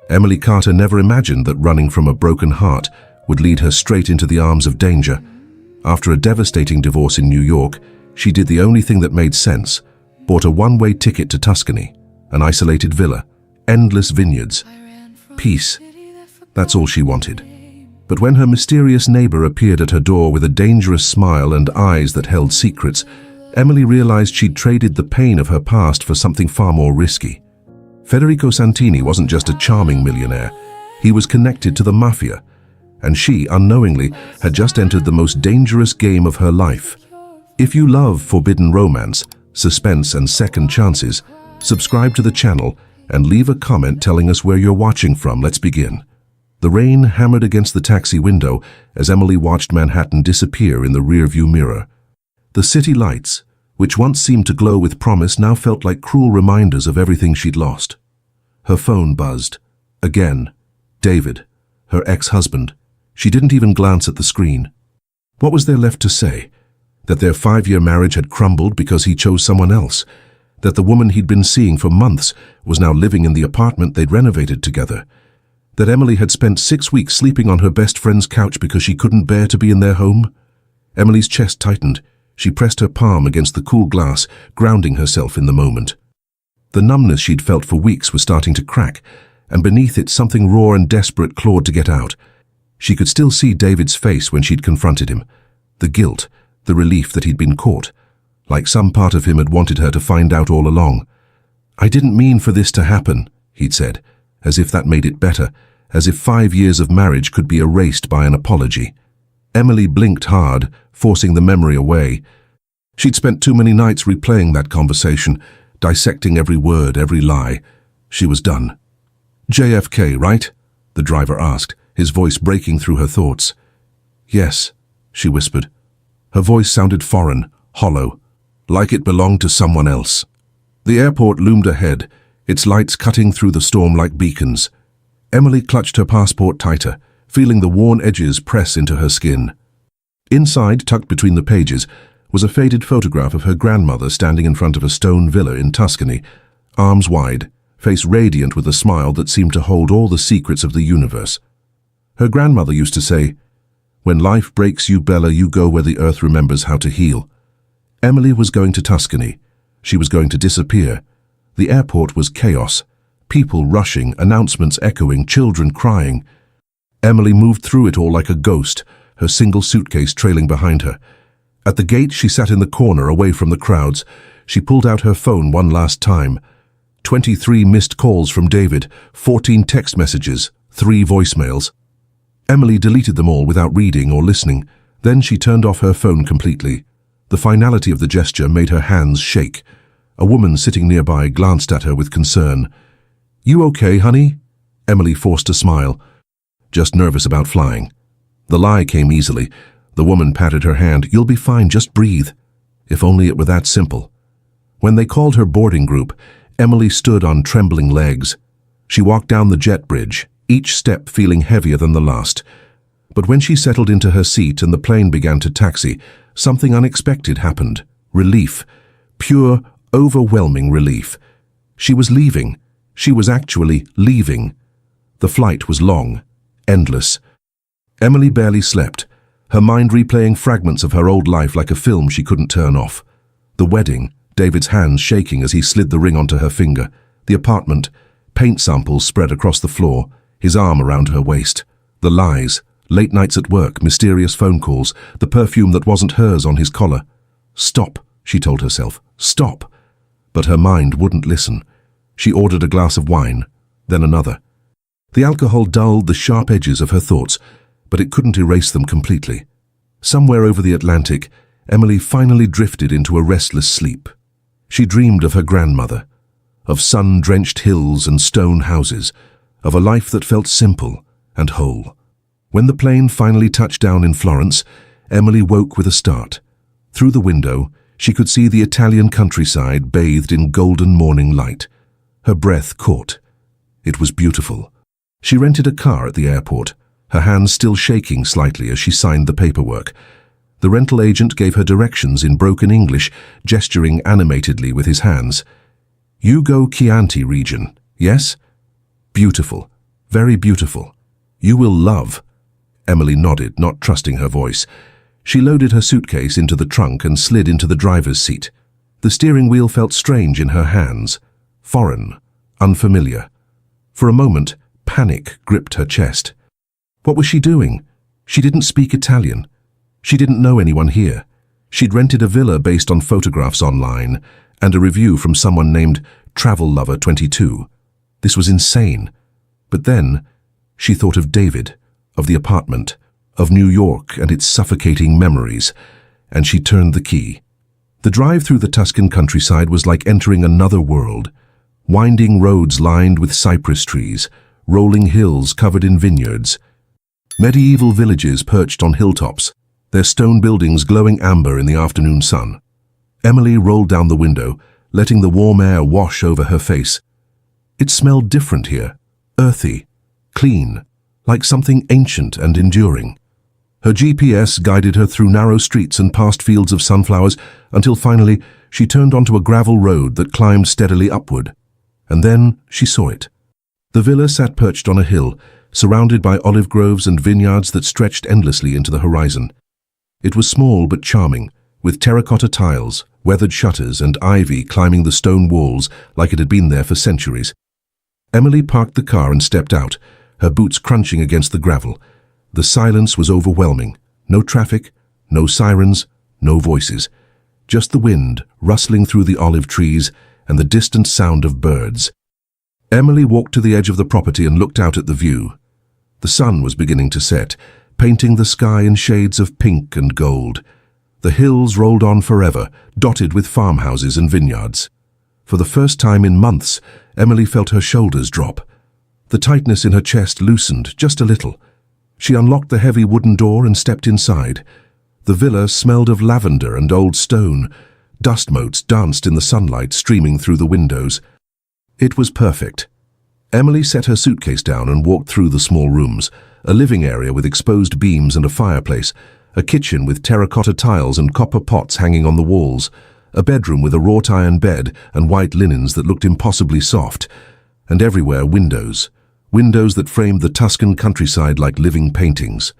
Emily Carter never imagined that running from a broken heart would lead her straight into the arms of danger. After a devastating divorce in New York, she did the only thing that made sense, bought a one-way ticket to Tuscany, an isolated villa, endless vineyards, peace. That's all she wanted. But when her mysterious neighbor appeared at her door with a dangerous smile and eyes that held secrets, Emily realized she'd traded the pain of her past for something far more risky. Federico Santini wasn't just a charming millionaire. He was connected to the Mafia, and she, unknowingly, had just entered the most dangerous game of her life. If you love forbidden romance, suspense and second chances, subscribe to the channel and leave a comment telling us where you're watching from. Let's begin. The rain hammered against the taxi window as Emily watched Manhattan disappear in the rearview mirror. The city lights, which once seemed to glow with promise, now felt like cruel reminders of everything she'd lost. Her phone buzzed. Again. David, her ex-husband. She didn't even glance at the screen. What was there left to say? That their 5-year marriage had crumbled because he chose someone else? That the woman he'd been seeing for months was now living in the apartment they'd renovated together? That Emily had spent 6 weeks sleeping on her best friend's couch because she couldn't bear to be in their home? Emily's chest tightened. She pressed her palm against the cool glass, grounding herself in the moment. The numbness she'd felt for weeks was starting to crack, and beneath it something raw and desperate clawed to get out. She could still see David's face when she'd confronted him. The guilt, the relief that he'd been caught. Like some part of him had wanted her to find out all along. "I didn't mean for this to happen," he'd said, as if that made it better, as if 5 years of marriage could be erased by an apology. Emily blinked hard, forcing the memory away. She'd spent too many nights replaying that conversation, dissecting every word, every lie. She was done. "JFK, right?" the driver asked, his voice breaking through her thoughts. "Yes," she whispered. Her voice sounded foreign, hollow, like it belonged to someone else. The airport loomed ahead, its lights cutting through the storm like beacons. Emily clutched her passport tighter, feeling the worn edges press into her skin. Inside, tucked between the pages, was a faded photograph of her grandmother standing in front of a stone villa in Tuscany, arms wide, face radiant with a smile that seemed to hold all the secrets of the universe. Her grandmother used to say, "When life breaks you, Bella, you go where the earth remembers how to heal." Emily was going to Tuscany. She was going to disappear. The airport was chaos. People rushing, announcements echoing, children crying. Emily moved through it all like a ghost, her single suitcase trailing behind her. At the gate, she sat in the corner, away from the crowds. She pulled out her phone one last time. 23 missed calls from David, 14 text messages, 3 voicemails. Emily deleted them all without reading or listening. Then she turned off her phone completely. The finality of the gesture made her hands shake. A woman sitting nearby glanced at her with concern. "You okay, honey?" Emily forced a smile. "Just nervous about flying." The lie came easily. The woman patted her hand. "You'll be fine, just breathe." If only it were that simple. When they called her boarding group, Emily stood on trembling legs. She walked down the jet bridge, each step feeling heavier than the last. But when she settled into her seat and the plane began to taxi, something unexpected happened. Relief. Pure, overwhelming relief. She was leaving. She was actually leaving. The flight was long, endless. Emily barely slept, her mind replaying fragments of her old life like a film she couldn't turn off. The wedding, David's hands shaking as he slid the ring onto her finger. The apartment, paint samples spread across the floor, his arm around her waist. The lies, late nights at work, mysterious phone calls, the perfume that wasn't hers on his collar. "Stop," she told herself, "stop." But her mind wouldn't listen. She ordered a glass of wine, then another. The alcohol dulled the sharp edges of her thoughts, but it couldn't erase them completely. Somewhere over the Atlantic, Emily finally drifted into a restless sleep. She dreamed of her grandmother, of sun-drenched hills and stone houses, of a life that felt simple and whole. When the plane finally touched down in Florence, Emily woke with a start. Through the window, she could see the Italian countryside bathed in golden morning light. Her breath caught. It was beautiful. She rented a car at the airport, her hands still shaking slightly as she signed the paperwork. The rental agent gave her directions in broken English, gesturing animatedly with his hands. "You go Chianti region, yes?" "Beautiful. Very beautiful. You will love. Emily nodded, not trusting her voice. She loaded her suitcase into the trunk and slid into the driver's seat. The steering wheel felt strange in her hands. Foreign, unfamiliar. For a moment, panic gripped her chest. What was she doing? She didn't speak Italian. She didn't know anyone here. She'd rented a villa based on photographs online and a review from someone named Travel Lover 22. This was insane. But then, she thought of David, of the apartment, of New York and its suffocating memories, and she turned the key. The drive through the Tuscan countryside was like entering another world. Winding roads lined with cypress trees, rolling hills covered in vineyards. Medieval villages perched on hilltops, their stone buildings glowing amber in the afternoon sun. Emily rolled down the window, letting the warm air wash over her face. It smelled different here, earthy, clean, like something ancient and enduring. Her GPS guided her through narrow streets and past fields of sunflowers until finally she turned onto a gravel road that climbed steadily upward. And then she saw it. The villa sat perched on a hill, surrounded by olive groves and vineyards that stretched endlessly into the horizon. It was small but charming, with terracotta tiles, weathered shutters, and ivy climbing the stone walls like it had been there for centuries. Emily parked the car and stepped out, her boots crunching against the gravel. The silence was overwhelming. No traffic, no sirens, no voices. Just the wind rustling through the olive trees and the distant sound of birds. Emily walked to the edge of the property and looked out at the view. The sun was beginning to set, painting the sky in shades of pink and gold. The hills rolled on forever, dotted with farmhouses and vineyards. For the first time in months, Emily felt her shoulders drop. The tightness in her chest loosened just a little. She unlocked the heavy wooden door and stepped inside. The villa smelled of lavender and old stone. Dust motes danced in the sunlight streaming through the windows. It was perfect. Emily set her suitcase down and walked through the small rooms, a living area with exposed beams and a fireplace, a kitchen with terracotta tiles and copper pots hanging on the walls, a bedroom with a wrought iron bed and white linens that looked impossibly soft, and everywhere windows that framed the Tuscan countryside like living paintings.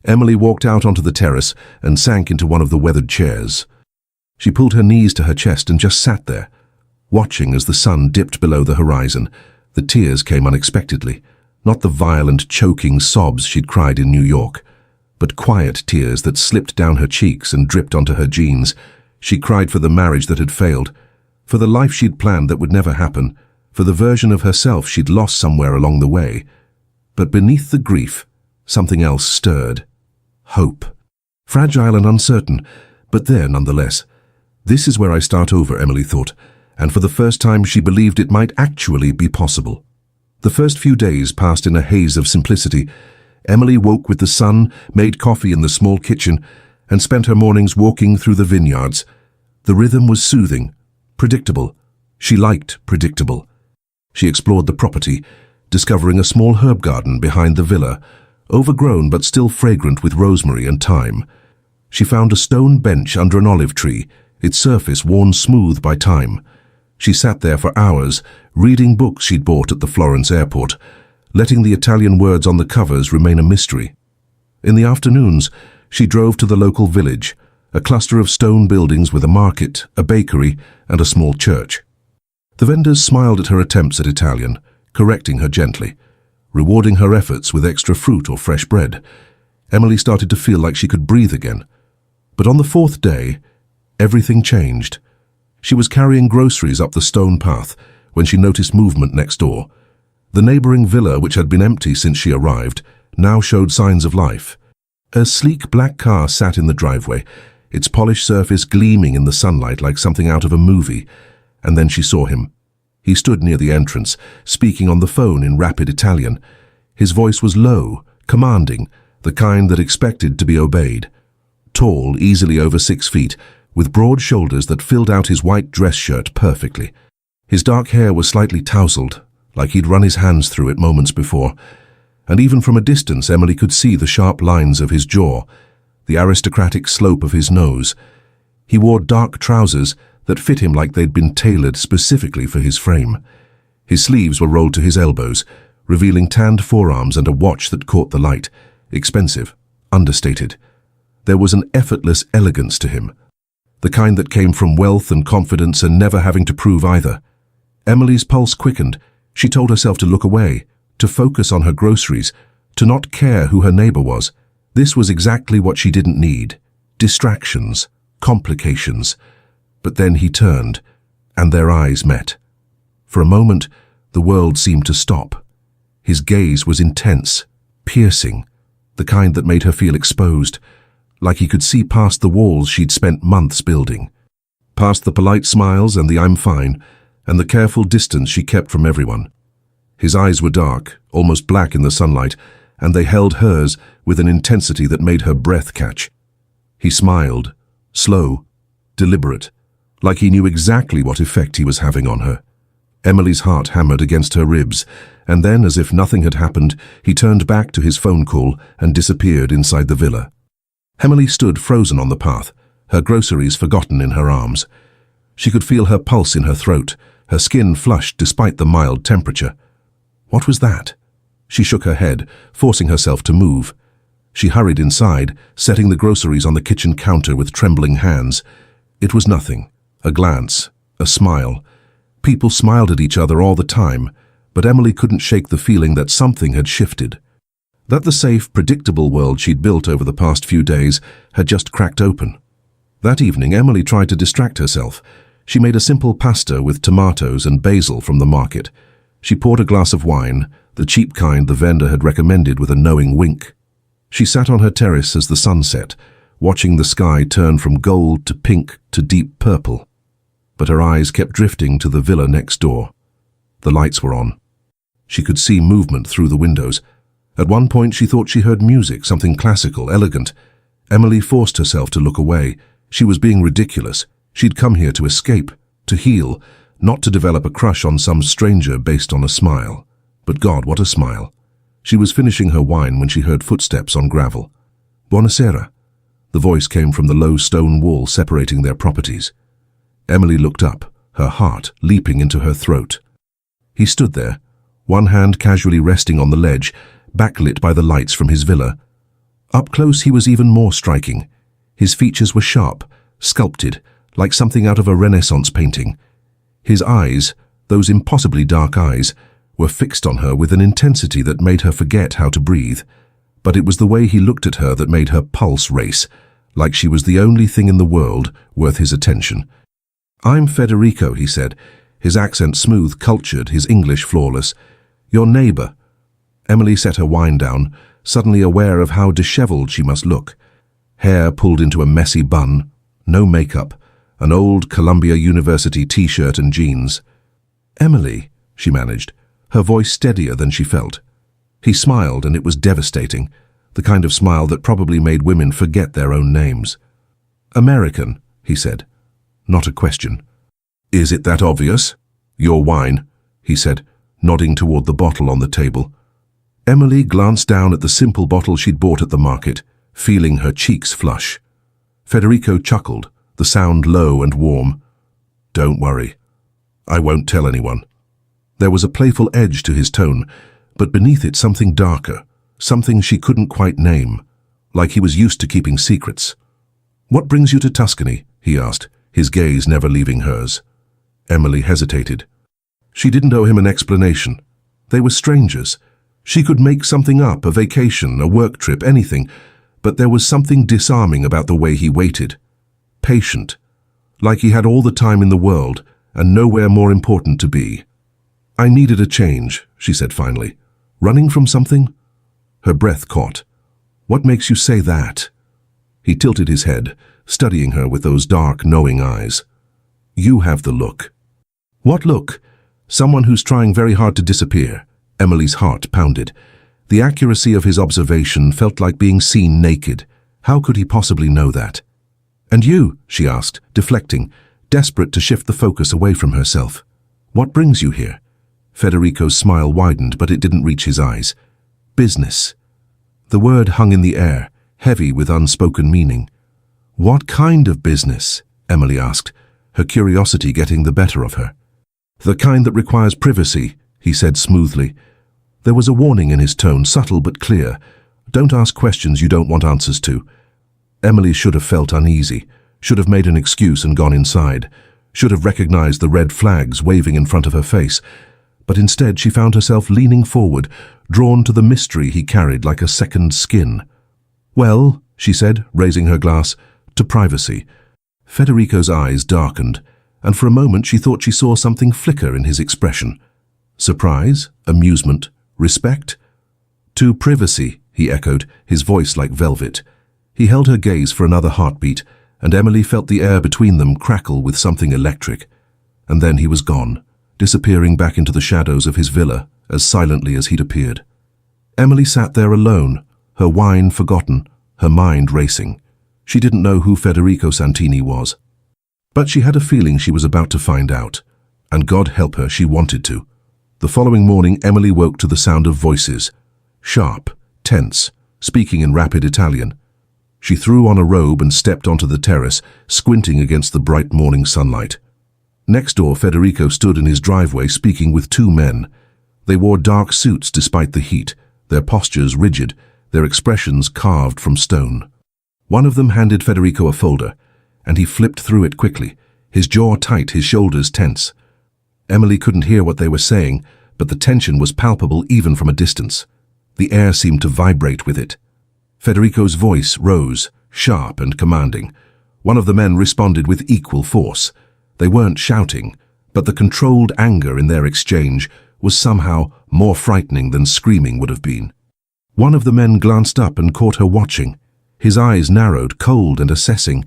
Emily walked out onto the terrace and sank into one of the weathered chairs. She pulled her knees to her chest and just sat there, watching as the sun dipped below the horizon. The tears came unexpectedly, not the violent, choking sobs she'd cried in New York, but quiet tears that slipped down her cheeks and dripped onto her jeans. She cried for the marriage that had failed, for the life she'd planned that would never happen, for the version of herself she'd lost somewhere along the way. But beneath the grief, something else stirred. Hope. Fragile and uncertain, but there nonetheless. This is where I start over, Emily thought, and for the first time she believed it might actually be possible. The first few days passed in a haze of simplicity. Emily woke with the sun, made coffee in the small kitchen, and spent her mornings walking through the vineyards. The rhythm was soothing, predictable. She liked predictable. She explored the property, discovering a small herb garden behind the villa, overgrown but still fragrant with rosemary and thyme. She found a stone bench under an olive tree, its surface worn smooth by time. She sat there for hours, reading books she'd bought at the Florence airport, letting the Italian words on the covers remain a mystery. In the afternoons, she drove to the local village, a cluster of stone buildings with a market, a bakery, and a small church. The vendors smiled at her attempts at Italian, correcting her gently, rewarding her efforts with extra fruit or fresh bread. Emily started to feel like she could breathe again. But on the fourth day, everything changed. She was carrying groceries up the stone path when she noticed movement next door. The neighboring villa, which had been empty since she arrived, now showed signs of life. A sleek black car sat in the driveway, its polished surface gleaming in the sunlight like something out of a movie. And then she saw him. He stood near the entrance, speaking on the phone in rapid Italian. His voice was low, commanding, the kind that expected to be obeyed. Tall, easily over 6 feet, with broad shoulders that filled out his white dress shirt perfectly. His dark hair was slightly tousled, like he'd run his hands through it moments before. And even from a distance, Emily could see the sharp lines of his jaw, the aristocratic slope of his nose. He wore dark trousers that fit him like they'd been tailored specifically for his frame. His sleeves were rolled to his elbows, revealing tanned forearms and a watch that caught the light. Expensive, understated. There was an effortless elegance to him, the kind that came from wealth and confidence and never having to prove either. Emily's pulse quickened. She told herself to look away, to focus on her groceries, to not care who her neighbor was. This was exactly what she didn't need. Distractions, complications. But then he turned, and their eyes met. For a moment, the world seemed to stop. His gaze was intense, piercing, the kind that made her feel exposed, like he could see past the walls she'd spent months building, past the polite smiles and the "I'm fine," and the careful distance she kept from everyone. His eyes were dark, almost black in the sunlight, and they held hers with an intensity that made her breath catch. He smiled, slow, deliberate, like he knew exactly what effect he was having on her. Emily's heart hammered against her ribs, and then, as if nothing had happened, he turned back to his phone call and disappeared inside the villa. Emily stood frozen on the path, her groceries forgotten in her arms. She could feel her pulse in her throat, her skin flushed despite the mild temperature. What was that? She shook her head, forcing herself to move. She hurried inside, setting the groceries on the kitchen counter with trembling hands. It was nothing. A glance, a smile. People smiled at each other all the time, but Emily couldn't shake the feeling that something had shifted. That the safe, predictable world she'd built over the past few days had just cracked open. That evening, Emily tried to distract herself. She made a simple pasta with tomatoes and basil from the market. She poured a glass of wine, the cheap kind the vendor had recommended, with a knowing wink. She sat on her terrace as the sun set, watching the sky turn from gold to pink to deep purple. But her eyes kept drifting to the villa next door. The lights were on. She could see movement through the windows. At one point she thought she heard music, something classical, elegant. Emily forced herself to look away. She was being ridiculous. She'd come here to escape, to heal, not to develop a crush on some stranger based on a smile. But God, what a smile. She was finishing her wine when she heard footsteps on gravel. "Buonasera." The voice came from the low stone wall separating their properties. Emily looked up, her heart leaping into her throat. He stood there, one hand casually resting on the ledge, backlit by the lights from his villa. Up close he was even more striking. His features were sharp, sculpted, like something out of a Renaissance painting. His eyes, those impossibly dark eyes, were fixed on her with an intensity that made her forget how to breathe. But it was the way he looked at her that made her pulse race, like she was the only thing in the world worth his attention. "I'm Federico," he said, his accent smooth, cultured, his English flawless. "Your neighbor." Emily set her wine down, suddenly aware of how disheveled she must look. Hair pulled into a messy bun, no makeup, an old Columbia University t-shirt and jeans. "Emily," she managed, her voice steadier than she felt. He smiled, and it was devastating, the kind of smile that probably made women forget their own names. "American," he said. Not a question. "Is it that obvious?" "Your wine," he said, nodding toward the bottle on the table. Emily glanced down at the simple bottle she'd bought at the market, feeling her cheeks flush. Federico chuckled, the sound low and warm. "Don't worry. I won't tell anyone." There was a playful edge to his tone, but beneath it something darker, something she couldn't quite name, like he was used to keeping secrets. "What brings you to Tuscany?" he asked, his gaze never leaving hers. Emily hesitated. She didn't owe him an explanation. They were strangers. She could make something up, a vacation, a work trip, anything, but there was something disarming about the way he waited. Patient, like he had all the time in the world and nowhere more important to be. "I needed a change," she said finally. "Running from something?" Her breath caught. "What makes you say that?" He tilted his head, studying her with those dark, knowing eyes. "You have the look." "What look?" "Someone who's trying very hard to disappear." Emily's heart pounded. The accuracy of his observation felt like being seen naked. How could he possibly know that? "And you?" she asked, deflecting, desperate to shift the focus away from herself. "What brings you here?" Federico's smile widened, but it didn't reach his eyes. "Business." The word hung in the air, heavy with unspoken meaning. "What kind of business?" Emily asked, her curiosity getting the better of her. "The kind that requires privacy," he said smoothly. There was a warning in his tone, subtle but clear. Don't ask questions you don't want answers to. Emily should have felt uneasy, should have made an excuse and gone inside, should have recognized the red flags waving in front of her face. But instead she found herself leaning forward, drawn to the mystery he carried like a second skin. "Well," she said, raising her glass, "to privacy." Federico's eyes darkened, and for a moment she thought she saw something flicker in his expression. Surprise? Amusement? Respect? "To privacy," he echoed, his voice like velvet. He held her gaze for another heartbeat, and Emily felt the air between them crackle with something electric. And then he was gone, disappearing back into the shadows of his villa as silently as he'd appeared. Emily sat there alone, her wine forgotten, her mind racing. She didn't know who Federico Santini was. But she had a feeling she was about to find out, and God help her, she wanted to. The following morning, Emily woke to the sound of voices, sharp, tense, speaking in rapid Italian. She threw on a robe and stepped onto the terrace, squinting against the bright morning sunlight. Next door, Federico stood in his driveway speaking with two men. They wore dark suits despite the heat, their postures rigid, their expressions carved from stone. One of them handed Federico a folder, and he flipped through it quickly, his jaw tight, his shoulders tense. Emily couldn't hear what they were saying, but the tension was palpable even from a distance. The air seemed to vibrate with it. Federico's voice rose, sharp and commanding. One of the men responded with equal force. They weren't shouting, but the controlled anger in their exchange was somehow more frightening than screaming would have been. One of the men glanced up and caught her watching. His eyes narrowed, cold and assessing.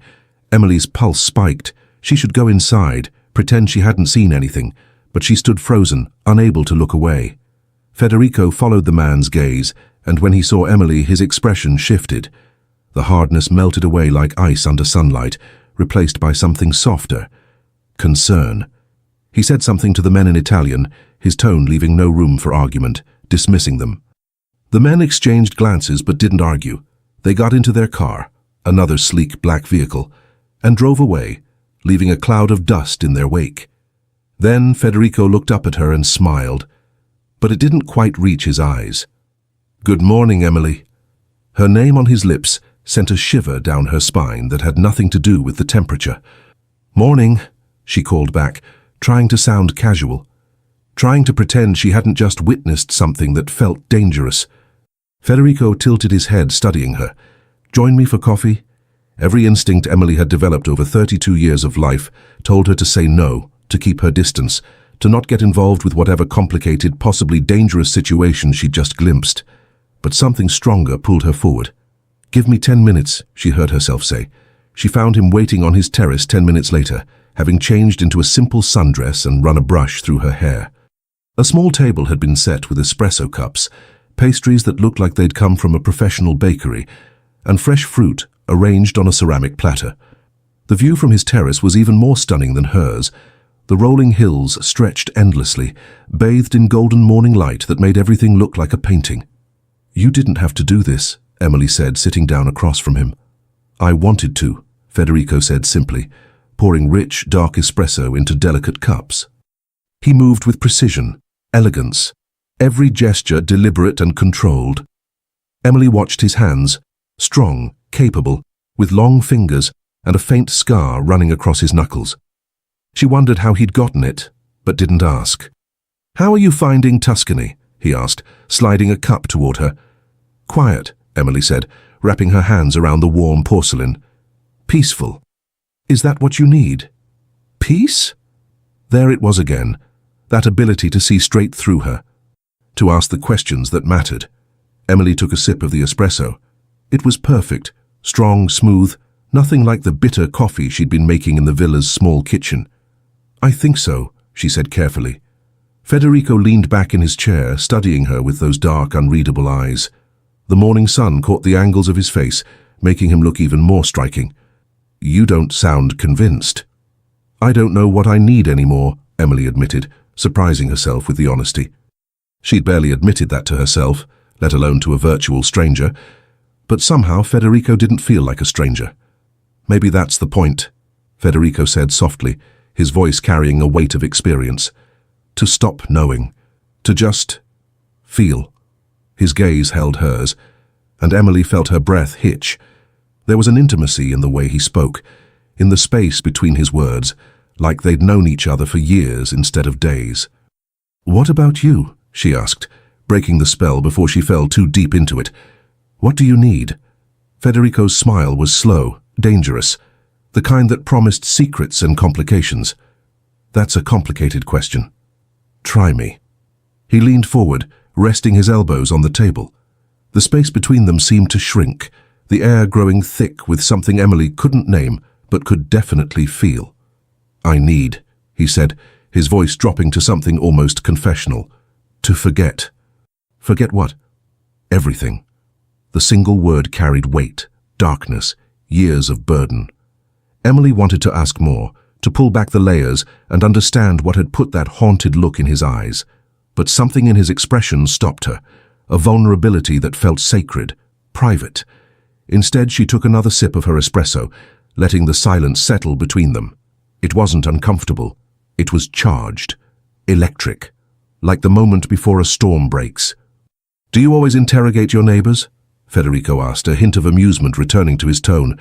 Emily's pulse spiked. She should go inside, pretend she hadn't seen anything, but she stood frozen, unable to look away. Federico followed the man's gaze, and when he saw Emily, his expression shifted. The hardness melted away like ice under sunlight, replaced by something softer. Concern. He said something to the men in Italian, his tone leaving no room for argument, dismissing them. The men exchanged glances but didn't argue. They got into their car, another sleek black vehicle, and drove away, leaving a cloud of dust in their wake. Then Federico looked up at her and smiled, but it didn't quite reach his eyes. "Good morning, Emily." Her name on his lips sent a shiver down her spine that had nothing to do with the temperature. "Morning," she called back, trying to sound casual, trying to pretend she hadn't just witnessed something that felt dangerous. Federico tilted his head, studying her. "Join me for coffee?" Every instinct Emily had developed over 32 years of life told her to say no, to keep her distance, to not get involved with whatever complicated, possibly dangerous situation she'd just glimpsed. But something stronger pulled her forward. "Give me 10 minutes, she heard herself say. She found him waiting on his terrace 10 minutes later, having changed into a simple sundress and run a brush through her hair. A small table had been set with espresso cups, pastries that looked like they'd come from a professional bakery, and fresh fruit arranged on a ceramic platter. The view from his terrace was even more stunning than hers. The rolling hills stretched endlessly, bathed in golden morning light that made everything look like a painting. "You didn't have to do this," Emily said, sitting down across from him. "I wanted to," Federico said simply, pouring rich, dark espresso into delicate cups. He moved with precision, elegance, every gesture deliberate and controlled. Emily watched his hands, strong, capable, with long fingers and a faint scar running across his knuckles. She wondered how he'd gotten it, but didn't ask. "How are you finding Tuscany?" he asked, sliding a cup toward her. "Quiet," Emily said, wrapping her hands around the warm porcelain. "Peaceful. Is that what you need?" Peace? There it was again, that ability to see straight through her, to ask the questions that mattered. Emily took a sip of the espresso. It was perfect, strong, smooth, nothing like the bitter coffee she'd been making in the villa's small kitchen. "I think so," she said carefully. Federico leaned back in his chair, studying her with those dark, unreadable eyes. The morning sun caught the angles of his face, making him look even more striking. "You don't sound convinced." "I don't know what I need anymore," Emily admitted, surprising herself with the honesty. She'd barely admitted that to herself, let alone to a virtual stranger, but somehow Federico didn't feel like a stranger. "Maybe that's the point," Federico said softly, his voice carrying a weight of experience. "To stop knowing. To just Feel. His gaze held hers, and Emily felt her breath hitch. There was an intimacy in the way he spoke, in the space between his words, like they'd known each other for years instead of days. "What about you?" she asked, breaking the spell before she fell too deep into it. "What do you need?" Federico's smile was slow, dangerous, the kind that promised secrets and complications. "That's a complicated question. Try me." He leaned forward, resting his elbows on the table. The space between them seemed to shrink, the air growing thick with something Emily couldn't name but could definitely feel. "I need," he said, his voice dropping to something almost confessional, "to forget." "Forget what?" "Everything." The single word carried weight, darkness, years of burden. Emily wanted to ask more, to pull back the layers and understand what had put that haunted look in his eyes. But something in his expression stopped her, a vulnerability that felt sacred, private. Instead, she took another sip of her espresso, letting the silence settle between them. It wasn't uncomfortable. It was charged, electric, like the moment before a storm breaks. "Do you always interrogate your neighbors?" Federico asked, a hint of amusement returning to his tone.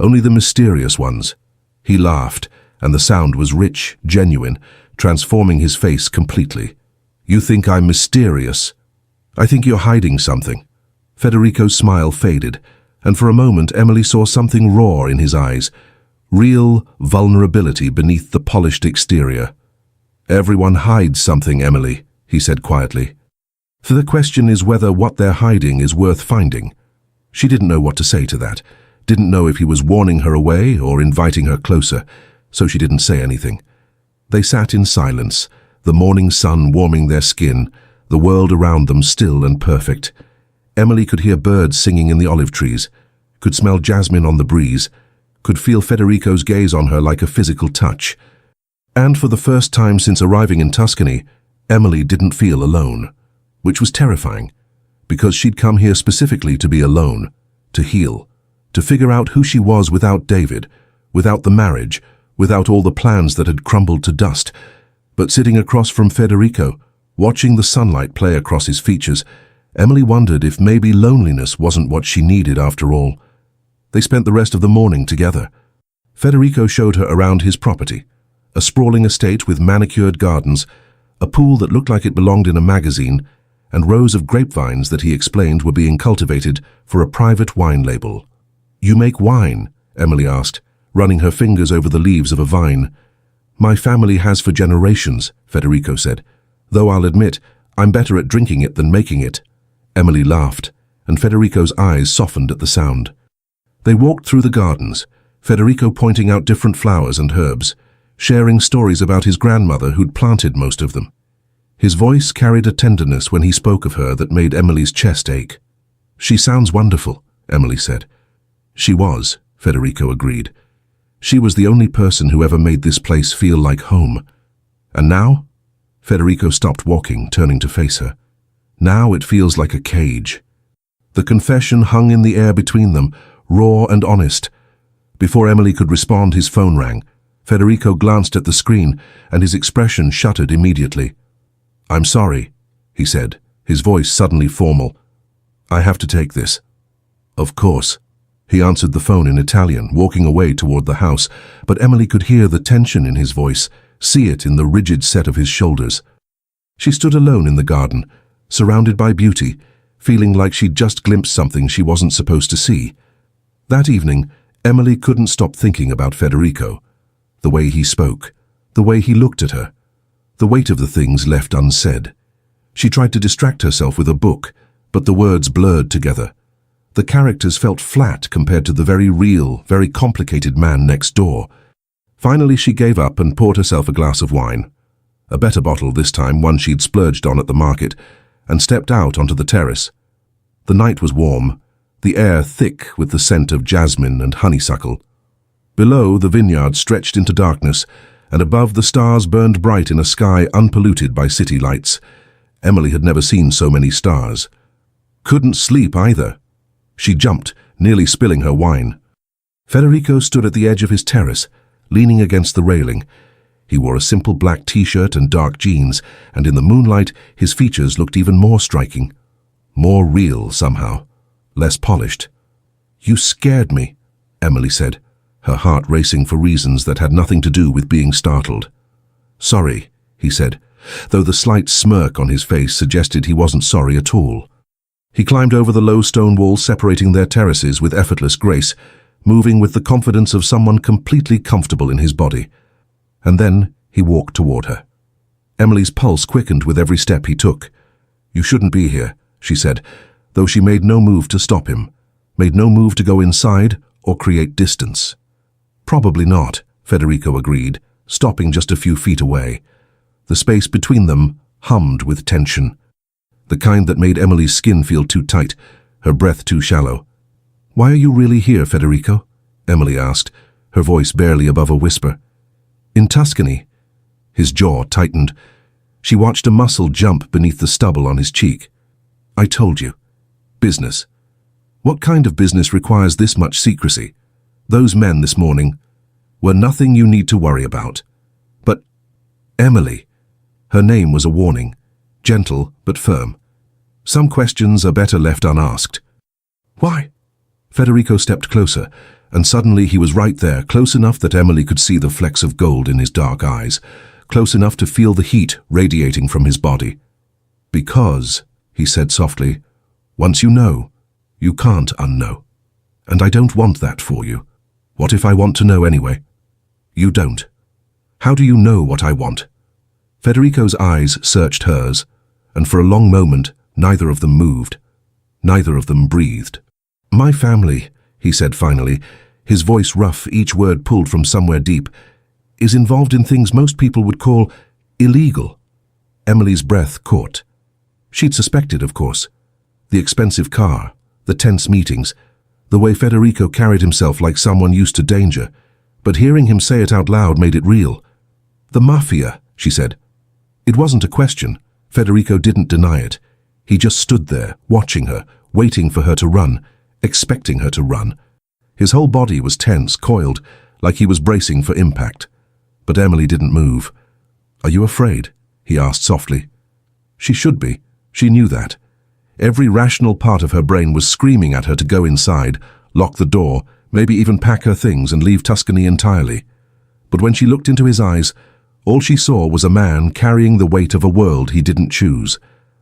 "Only the mysterious ones." He laughed, and the sound was rich, genuine, transforming his face completely. "You think I'm mysterious? I think you're hiding something." Federico's smile faded, and for a moment Emily saw something raw in his eyes, real vulnerability beneath the polished exterior. "Everyone hides something, Emily," he said quietly. "For the question is whether what they're hiding is worth finding." She didn't know what to say to that, didn't know if he was warning her away or inviting her closer, so she didn't say anything. They sat in silence, the morning sun warming their skin, the world around them still and perfect. Emily could hear birds singing in the olive trees, could smell jasmine on the breeze, could feel Federico's gaze on her like a physical touch. And for the first time since arriving in Tuscany, Emily didn't feel alone, which was terrifying, because she'd come here specifically to be alone, to heal, to figure out who she was without David, without the marriage, without all the plans that had crumbled to dust. But sitting across from Federico, watching the sunlight play across his features, Emily wondered if maybe loneliness wasn't what she needed after all. They spent the rest of the morning together. Federico showed her around his property, a sprawling estate with manicured gardens, a pool that looked like it belonged in a magazine, and rows of grapevines that he explained were being cultivated for a private wine label. "You make wine?" Emily asked, running her fingers over the leaves of a vine. "My family has for generations," Federico said, "though I'll admit I'm better at drinking it than making it." Emily laughed, and Federico's eyes softened at the sound. They walked through the gardens, Federico pointing out different flowers and herbs, sharing stories about his grandmother who'd planted most of them. His voice carried a tenderness when he spoke of her that made Emily's chest ache. "She sounds wonderful," Emily said. "She was," Federico agreed. "She was the only person who ever made this place feel like home. And now?" Federico stopped walking, turning to face her. "Now it feels like a cage." The confession hung in the air between them, raw and honest. Before Emily could respond, his phone rang. Federico glanced at the screen, and his expression shuttered immediately. "I'm sorry," he said, his voice suddenly formal. "I have to take this." "Of course." He answered the phone in Italian, walking away toward the house, but Emily could hear the tension in his voice, see it in the rigid set of his shoulders. She stood alone in the garden, surrounded by beauty, feeling like she'd just glimpsed something she wasn't supposed to see. That evening, Emily couldn't stop thinking about Federico. The way he spoke, the way he looked at her, the weight of the things left unsaid. She tried to distract herself with a book, but the words blurred together. The characters felt flat compared to the very real, very complicated man next door. Finally, she gave up and poured herself a glass of wine. A better bottle this time, one she'd splurged on at the market, and stepped out onto the terrace. The night was warm, the air thick with the scent of jasmine and honeysuckle. Below, the vineyard stretched into darkness, and above the stars burned bright in a sky unpolluted by city lights. Emily had never seen so many stars. Couldn't sleep either. She jumped, nearly spilling her wine. Federico stood at the edge of his terrace, leaning against the railing. He wore a simple black t-shirt and dark jeans, and in the moonlight his features looked even more striking. More real somehow, less polished. "You scared me," Emily said, her heart racing for reasons that had nothing to do with being startled. "Sorry," he said, though the slight smirk on his face suggested he wasn't sorry at all. He climbed over the low stone wall separating their terraces with effortless grace, moving with the confidence of someone completely comfortable in his body. And then he walked toward her. Emily's pulse quickened with every step he took. "You shouldn't be here," she said, though she made no move to stop him, made no move to go inside or create distance. "Probably not," Federico agreed, stopping just a few feet away. The space between them hummed with tension, the kind that made Emily's skin feel too tight, her breath too shallow. "Why are you really here, Federico?" Emily asked, her voice barely above a whisper. "In Tuscany." His jaw tightened. She watched a muscle jump beneath the stubble on his cheek. "I told you. Business. What kind of business requires this much secrecy? Those men this morning were nothing you need to worry about." "But, Emily," her name was a warning, gentle but firm. "Some questions are better left unasked." "Why?" Federico stepped closer, and suddenly he was right there, close enough that Emily could see the flecks of gold in his dark eyes, close enough to feel the heat radiating from his body. "Because," he said softly, "once you know, you can't unknow. And I don't want that for you. What if I want to know anyway?" "You don't. How do you know what I want?" Federico's eyes searched hers, and for a long moment neither of them moved. Neither of them breathed. "My family," he said finally, his voice rough, each word pulled from somewhere deep, "is involved in things most people would call illegal." Emily's breath caught. She'd suspected, of course. The expensive car, the tense meetings, the way Federico carried himself like someone used to danger, but hearing him say it out loud made it real. "The Mafia," she said. It wasn't a question. Federico didn't deny it. He just stood there, watching her, waiting for her to run, expecting her to run. His whole body was tense, coiled, like he was bracing for impact. But Emily didn't move. "Are you afraid?" he asked softly. She should be. She knew that. Every rational part of her brain was screaming at her to go inside, lock the door, maybe even pack her things and leave Tuscany entirely. But when she looked into his eyes, all she saw was a man carrying the weight of a world he didn't choose,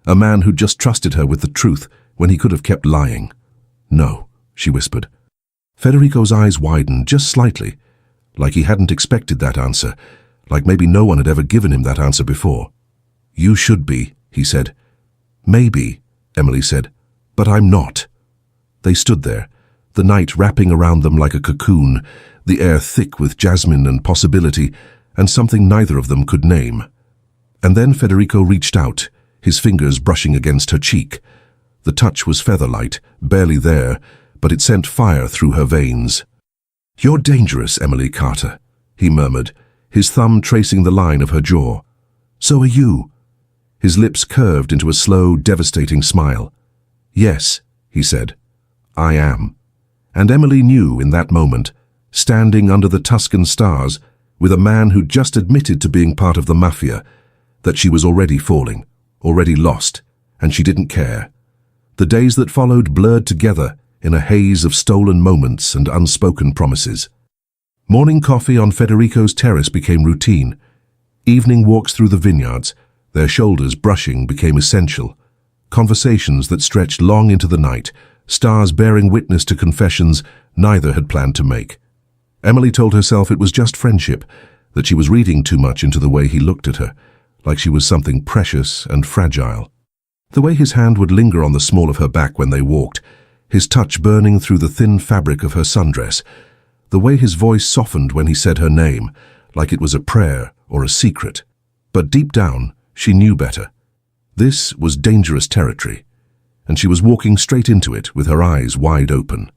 a man who just trusted her with the truth when he could have kept lying. "No," she whispered. Federico's eyes widened just slightly, like he hadn't expected that answer, like maybe no one had ever given him that answer before. "You should be," he said. "Maybe," Emily said, "but I'm not." They stood there, the night wrapping around them like a cocoon, the air thick with jasmine and possibility, and something neither of them could name. And then Federico reached out, his fingers brushing against her cheek. The touch was feather-light, barely there, but it sent fire through her veins. "You're dangerous, Emily Carter," he murmured, his thumb tracing the line of her jaw. "So are you." His lips curved into a slow, devastating smile. "Yes," he said, "I am." And Emily knew in that moment, standing under the Tuscan stars, with a man who just admitted to being part of the Mafia, that she was already falling, already lost, and she didn't care. The days that followed blurred together in a haze of stolen moments and unspoken promises. Morning coffee on Federico's terrace became routine. Evening walks through the vineyards, their shoulders brushing, became essential. Conversations that stretched long into the night, stars bearing witness to confessions neither had planned to make. Emily told herself it was just friendship, that she was reading too much into the way he looked at her, like she was something precious and fragile. The way his hand would linger on the small of her back when they walked, his touch burning through the thin fabric of her sundress, the way his voice softened when he said her name, like it was a prayer or a secret. But deep down, she knew better. This was dangerous territory, and she was walking straight into it with her eyes wide open.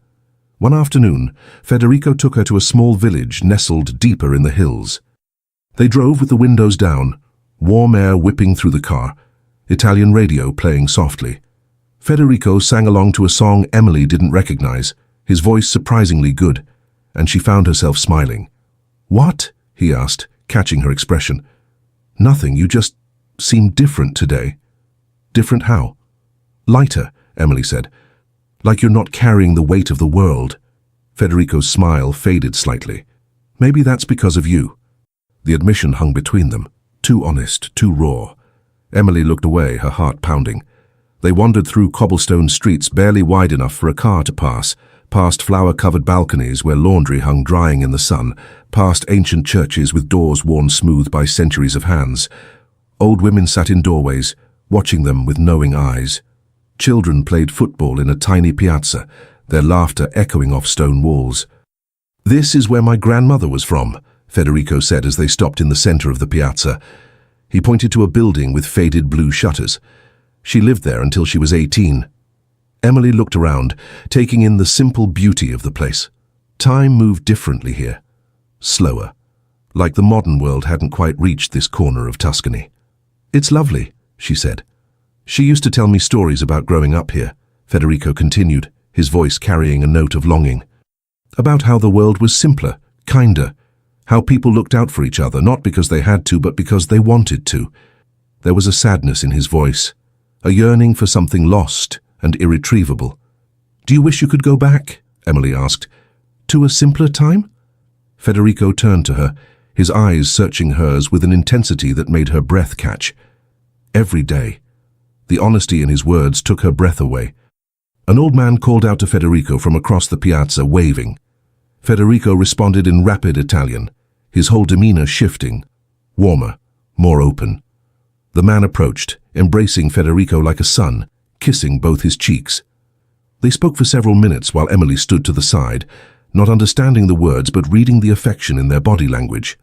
One afternoon, Federico took her to a small village nestled deeper in the hills. They drove with the windows down, warm air whipping through the car, Italian radio playing softly. Federico sang along to a song Emily didn't recognize, his voice surprisingly good, and she found herself smiling. "What?" he asked, catching her expression. "Nothing, you just seem different today." "Different how?" "Lighter," Emily said. "Like you're not carrying the weight of the world." Federico's smile faded slightly. "Maybe that's because of you." The admission hung between them. Too honest, too raw. Emily looked away, her heart pounding. They wandered through cobblestone streets barely wide enough for a car to pass, past flower-covered balconies where laundry hung drying in the sun, past ancient churches with doors worn smooth by centuries of hands. Old women sat in doorways, watching them with knowing eyes. Children played football in a tiny piazza, their laughter echoing off stone walls. "This is where my grandmother was from," Federico said as they stopped in the center of the piazza. He pointed to a building with faded blue shutters. She lived there until she was 18. Emily looked around, taking in the simple beauty of the place. Time moved differently here. Slower. Like the modern world hadn't quite reached this corner of Tuscany. "It's lovely," she said. "She used to tell me stories about growing up here," Federico continued, his voice carrying a note of longing. "About how the world was simpler, kinder, how people looked out for each other, not because they had to, but because they wanted to." There was a sadness in his voice, a yearning for something lost and irretrievable. "Do you wish you could go back?" Emily asked. "To a simpler time?" Federico turned to her, his eyes searching hers with an intensity that made her breath catch. "Every day." The honesty in his words took her breath away. An old man called out to Federico from across the piazza, waving. Federico responded in rapid Italian, his whole demeanor shifting, warmer, more open. The man approached, embracing Federico like a son, kissing both his cheeks. They spoke for several minutes while Emily stood to the side, not understanding the words but reading the affection in their body language.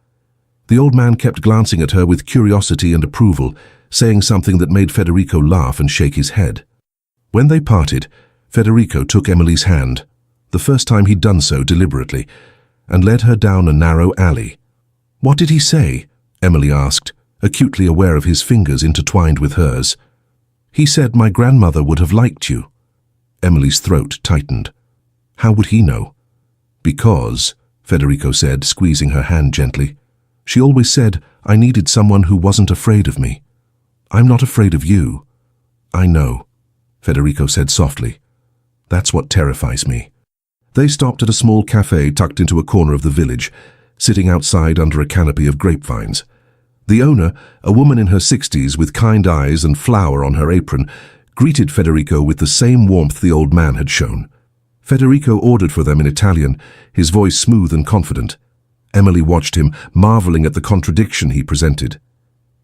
The old man kept glancing at her with curiosity and approval, saying something that made Federico laugh and shake his head. When they parted, Federico took Emily's hand, the first time he'd done so deliberately, and led her down a narrow alley. "What did he say?" Emily asked, acutely aware of his fingers intertwined with hers. "He said my grandmother would have liked you." Emily's throat tightened. How would he know? "Because," Federico said, squeezing her hand gently, "she always said I needed someone who wasn't afraid of me." "I'm not afraid of you." "I know," Federico said softly. "That's what terrifies me." They stopped at a small cafe tucked into a corner of the village, sitting outside under a canopy of grapevines. The owner, a woman in her 60s with kind eyes and flour on her apron, greeted Federico with the same warmth the old man had shown. Federico ordered for them in Italian, his voice smooth and confident. Emily watched him, marveling at the contradiction he presented.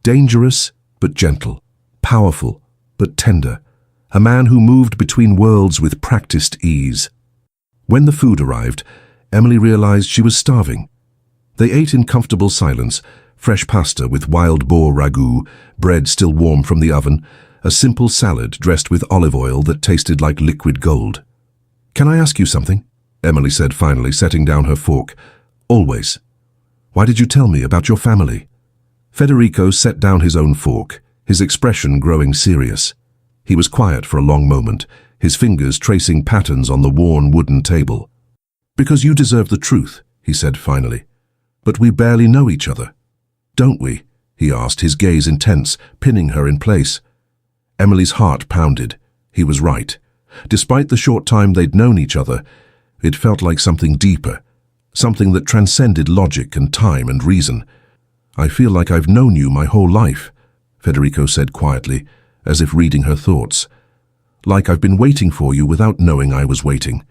Dangerous, but gentle. Powerful, but tender. A man who moved between worlds with practiced ease. When the food arrived, Emily realized she was starving. They ate in comfortable silence, fresh pasta with wild boar ragu, bread still warm from the oven, a simple salad dressed with olive oil that tasted like liquid gold. "Can I ask you something?" Emily said finally, setting down her fork. "Always. Why did you tell me about your family?" Federico set down his own fork, his expression growing serious. He was quiet for a long moment, his fingers tracing patterns on the worn wooden table. "Because you deserve the truth," he said finally. "But we barely know each other." "Don't we?" he asked, his gaze intense, pinning her in place. Emily's heart pounded. He was right. Despite the short time they'd known each other, it felt like something deeper, something that transcended logic and time and reason. "I feel like I've known you my whole life," Federico said quietly, as if reading her thoughts. "Like I've been waiting for you without knowing I was waiting."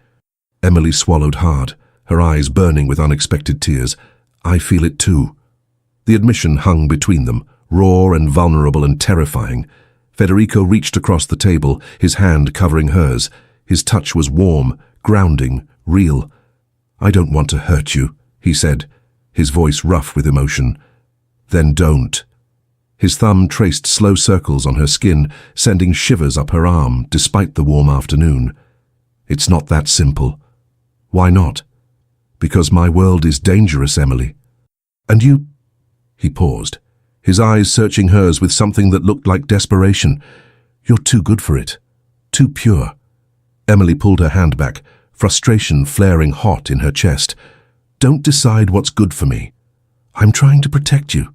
Emily swallowed hard, her eyes burning with unexpected tears. "I feel it too." The admission hung between them, raw and vulnerable and terrifying. Federico reached across the table, his hand covering hers. His touch was warm, grounding, real. "I don't want to hurt you," he said, his voice rough with emotion. "Then don't." His thumb traced slow circles on her skin, sending shivers up her arm despite the warm afternoon. "It's not that simple." "Why not?" "Because my world is dangerous, Emily." "And you—" He paused, his eyes searching hers with something that looked like desperation. "You're too good for it. Too pure." Emily pulled her hand back, frustration flaring hot in her chest. "Don't decide what's good for me. I'm trying to protect you.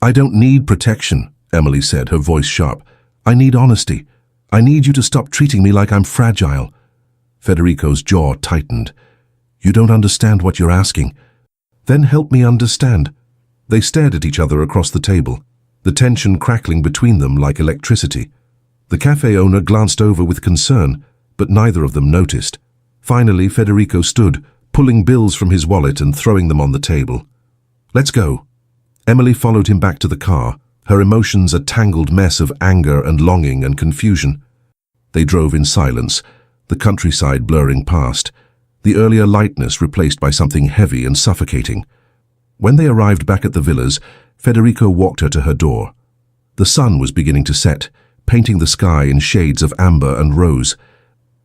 I don't need protection, Emily said, her voice sharp. I need honesty. I need you to stop treating me like I'm fragile. Federico's jaw tightened. You don't understand what you're asking. Then help me understand. They stared at each other across the table, the tension crackling between them like electricity. The cafe owner glanced over with concern, but neither of them noticed. Finally, Federico stood, pulling bills from his wallet and throwing them on the table. Let's go. Emily followed him back to the car, her emotions a tangled mess of anger and longing and confusion. They drove in silence, the countryside blurring past, the earlier lightness replaced by something heavy and suffocating. When they arrived back at the villas, Federico walked her to her door. The sun was beginning to set, painting the sky in shades of amber and rose.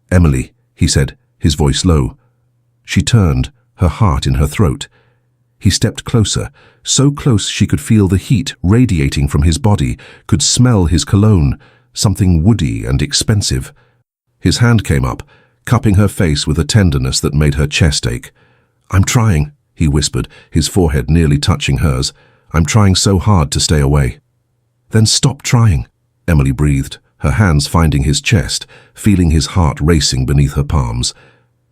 Emily, he said, his voice low. She turned, her heart in her throat. He stepped closer, so close she could feel the heat radiating from his body, could smell his cologne, something woody and expensive. His hand came up, cupping her face with a tenderness that made her chest ache. I'm trying, he whispered, his forehead nearly touching hers. I'm trying so hard to stay away. Then stop trying, Emily breathed, her hands finding his chest, feeling his heart racing beneath her palms.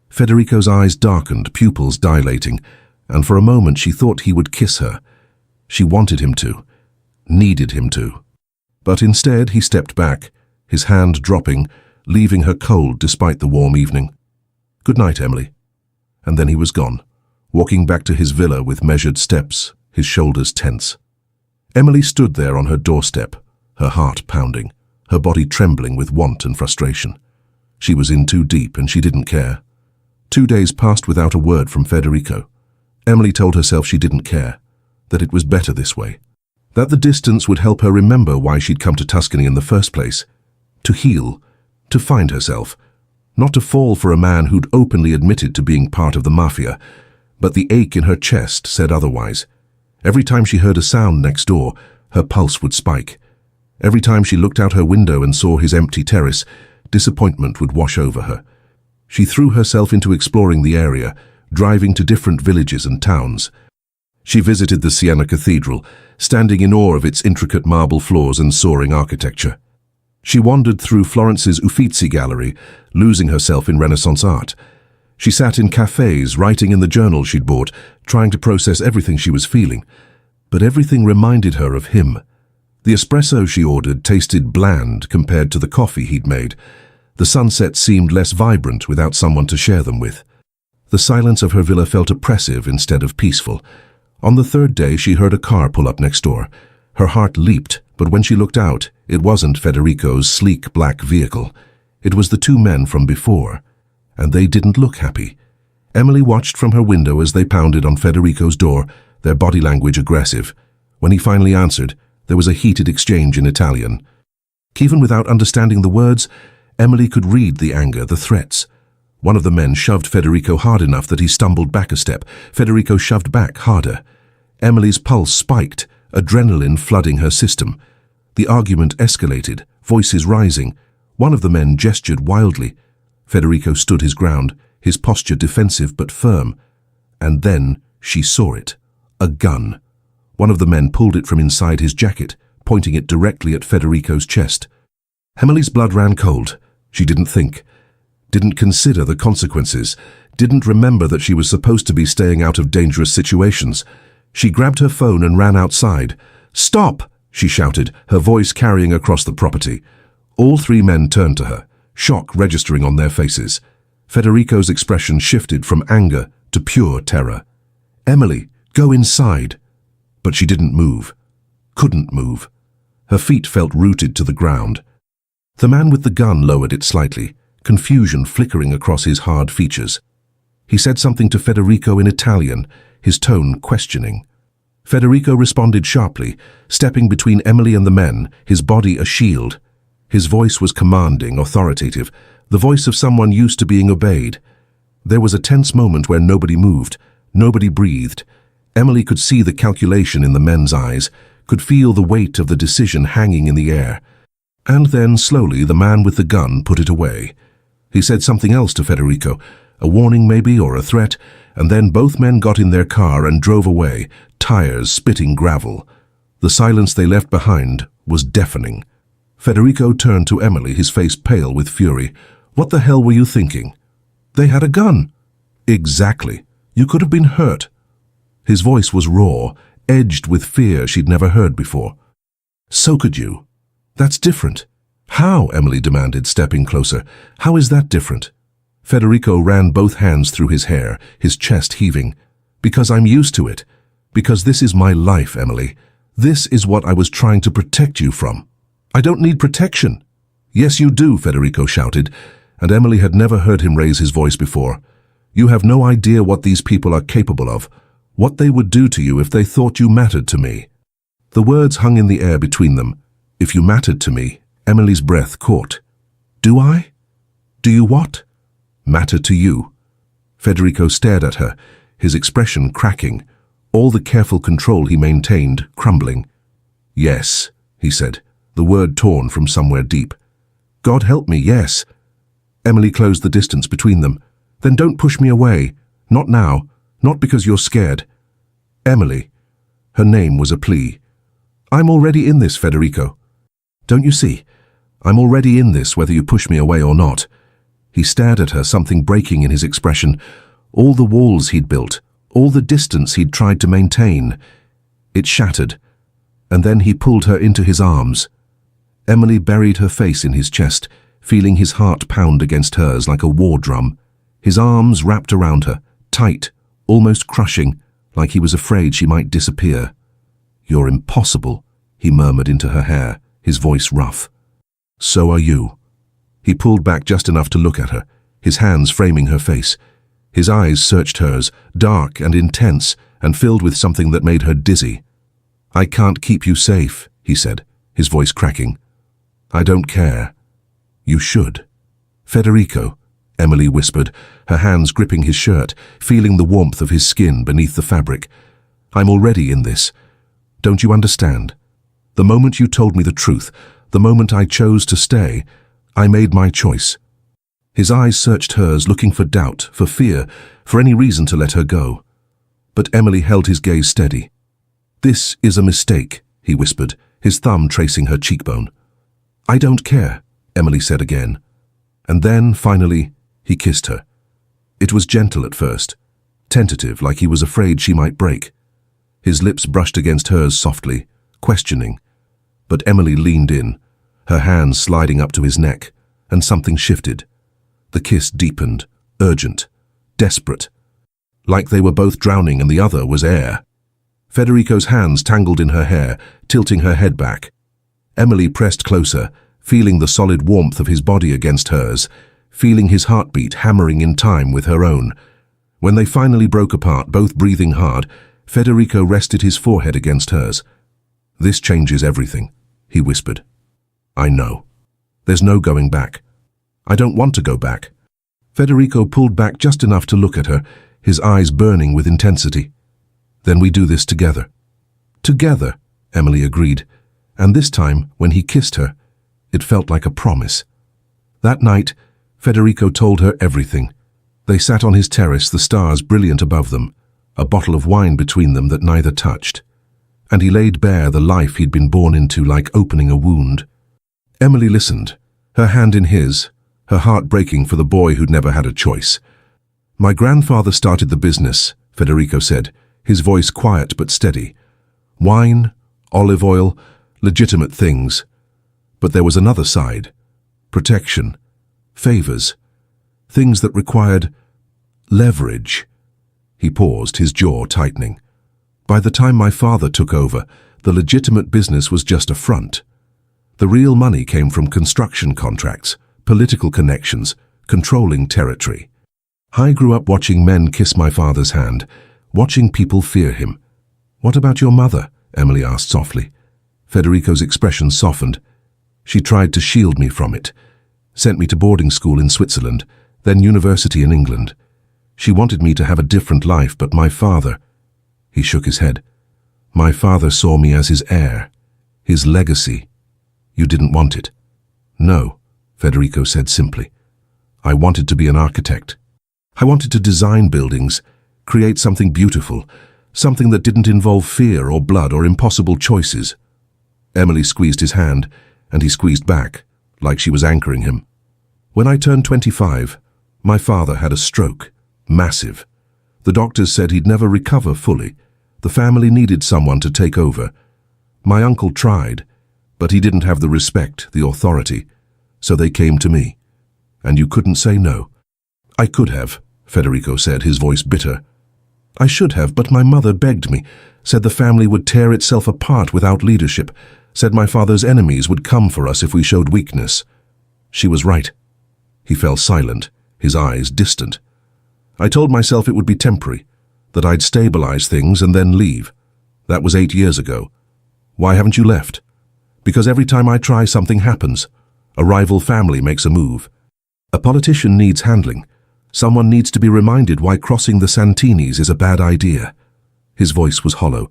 Federico's eyes darkened, pupils dilating, and for a moment she thought he would kiss her. She wanted him to, needed him to. But instead he stepped back, his hand dropping, leaving her cold despite the warm evening. Good night, Emily. And then he was gone, walking back to his villa with measured steps, his shoulders tense. Emily stood there on her doorstep, her heart pounding, her body trembling with want and frustration. She was in too deep and she didn't care. 2 days passed without a word from Federico. Emily told herself she didn't care, that it was better this way, that the distance would help her remember why she'd come to Tuscany in the first place, to heal, to find herself, not to fall for a man who'd openly admitted to being part of the Mafia, but the ache in her chest said otherwise. Every time she heard a sound next door, her pulse would spike. Every time she looked out her window and saw his empty terrace, disappointment would wash over her. She threw herself into exploring the area, driving to different villages and towns. She visited the Siena Cathedral, standing in awe of its intricate marble floors and soaring architecture. She wandered through Florence's Uffizi Gallery, losing herself in Renaissance art. She sat in cafes, writing in the journal she'd bought, trying to process everything she was feeling. But everything reminded her of him. The espresso she ordered tasted bland compared to the coffee he'd made. The sunsets seemed less vibrant without someone to share them with. The silence of her villa felt oppressive instead of peaceful. On the third day, she heard a car pull up next door. Her heart leaped, but when she looked out, it wasn't Federico's sleek black vehicle. It was the 2 men from before, and they didn't look happy. Emily watched from her window as they pounded on Federico's door, their body language aggressive. When he finally answered, there was a heated exchange in Italian. Even without understanding the words, Emily could read the anger, the threats. One of the men shoved Federico hard enough that he stumbled back a step. Federico shoved back harder. Emily's pulse spiked, adrenaline flooding her system. The argument escalated, voices rising. One of the men gestured wildly. Federico stood his ground, his posture defensive but firm. And then she saw it. A gun. One of the men pulled it from inside his jacket, pointing it directly at Federico's chest. Emily's blood ran cold. She didn't think, didn't consider the consequences, didn't remember that she was supposed to be staying out of dangerous situations. She grabbed her phone and ran outside. "Stop!" she shouted, her voice carrying across the property. All 3 men turned to her, shock registering on their faces. Federico's expression shifted from anger to pure terror. "Emily, go inside." But she didn't move, couldn't move. Her feet felt rooted to the ground. The man with the gun lowered it slightly, confusion flickering across his hard features. He said something to Federico in Italian, his tone questioning. Federico responded sharply, stepping between Emily and the men, his body a shield. His voice was commanding, authoritative, the voice of someone used to being obeyed. There was a tense moment where nobody moved, nobody breathed. Emily could see the calculation in the men's eyes, could feel the weight of the decision hanging in the air. And then, slowly, the man with the gun put it away. He said something else to Federico, a warning maybe, or a threat, and then both men got in their car and drove away, tires spitting gravel. The silence they left behind was deafening. Federico turned to Emily, his face pale with fury. "What the hell were you thinking?" "They had a gun." "Exactly. You could have been hurt." His voice was raw, edged with fear she'd never heard before. "So could you. That's different." "How?" Emily demanded, stepping closer. "How is that different?" Federico ran both hands through his hair, his chest heaving. "Because I'm used to it. Because this is my life, Emily. This is what I was trying to protect you from." "I don't need protection." "Yes, you do," Federico shouted, and Emily had never heard him raise his voice before. "You have no idea what these people are capable of, what they would do to you if they thought you mattered to me." The words hung in the air between them. "If you mattered to me," Emily's breath caught. "Do I? Do you what?" "Matter to you." Federico stared at her, his expression cracking, all the careful control he maintained crumbling. "Yes," he said, the word torn from somewhere deep. "God help me, yes." Emily closed the distance between them. "Then don't push me away. Not now. Not because you're scared." "Emily." Her name was a plea. "I'm already in this, Federico. Don't you see? I'm already in this, whether you push me away or not." He stared at her, something breaking in his expression. All the walls he'd built, all the distance he'd tried to maintain. It shattered, and then he pulled her into his arms. Emily buried her face in his chest, feeling his heart pound against hers like a war drum. His arms wrapped around her, tight, almost crushing, like he was afraid she might disappear. "You're impossible," he murmured into her hair, his voice rough. "So are you." He pulled back just enough to look at her, his hands framing her face. His eyes searched hers, dark and intense, and filled with something that made her dizzy. "I can't keep you safe," he said, his voice cracking. "I don't care." "You should." "Federico," Emily whispered, her hands gripping his shirt, feeling the warmth of his skin beneath the fabric. "I'm already in this. Don't you understand? The moment you told me the truth, the moment I chose to stay, I made my choice." His eyes searched hers, looking for doubt, for fear, for any reason to let her go. But Emily held his gaze steady. "This is a mistake," he whispered, his thumb tracing her cheekbone. "I don't care," Emily said again. And then, finally, he kissed her. It was gentle at first, tentative, like he was afraid she might break. His lips brushed against hers softly, questioning. But Emily leaned in, her hands sliding up to his neck, and something shifted. The kiss deepened, urgent, desperate, like they were both drowning and the other was air. Federico's hands tangled in her hair, tilting her head back. Emily pressed closer, feeling the solid warmth of his body against hers, feeling his heartbeat hammering in time with her own. When they finally broke apart, both breathing hard, Federico rested his forehead against hers. "This changes everything," he whispered. "I know. There's no going back. I don't want to go back." Federico pulled back just enough to look at her, his eyes burning with intensity. "Then we do this together." "Together," Emily agreed, and this time, when he kissed her, it felt like a promise. That night, Federico told her everything. They sat on his terrace, the stars brilliant above them, a bottle of wine between them that neither touched. And he laid bare the life he'd been born into, like opening a wound. Emily listened, her hand in his, her heart breaking for the boy who'd never had a choice. "My grandfather started the business," Federico said, his voice quiet but steady. "Wine, olive oil, legitimate things. But there was another side. Protection, favors, things that required leverage." He paused, his jaw tightening. "By the time my father took over, the legitimate business was just a front. The real money came from construction contracts, political connections, controlling territory. I grew up watching men kiss my father's hand, watching people fear him." "What about your mother?" Emily asked softly. Federico's expression softened. "She tried to shield me from it, sent me to boarding school in Switzerland, then university in England. She wanted me to have a different life, but my father—" He shook his head. "My father saw me as his heir, his legacy. You didn't want it." "No," Federico said simply. "I wanted to be an architect. I wanted to design buildings, create something beautiful, Something that didn't involve fear or blood or impossible choices. Emily squeezed his hand, and he squeezed back, like she was anchoring him. When I turned 25, my father had a stroke. Massive. The doctors said he'd never recover fully. The family needed someone to take over. My uncle tried, but he didn't have the respect, the authority. So they came to me. And you couldn't say no. I could have, Federico said, his voice bitter. I should have, but my mother begged me, said the family would tear itself apart without leadership, said my father's enemies would come for us if we showed weakness. She was right. He fell silent, his eyes distant. I told myself it would be temporary, that I'd stabilize things and then leave. That was 8 years ago. Why haven't you left? Because every time I try, something happens. A rival family makes a move. A politician needs handling. Someone needs to be reminded why crossing the Santinis is a bad idea. His voice was hollow.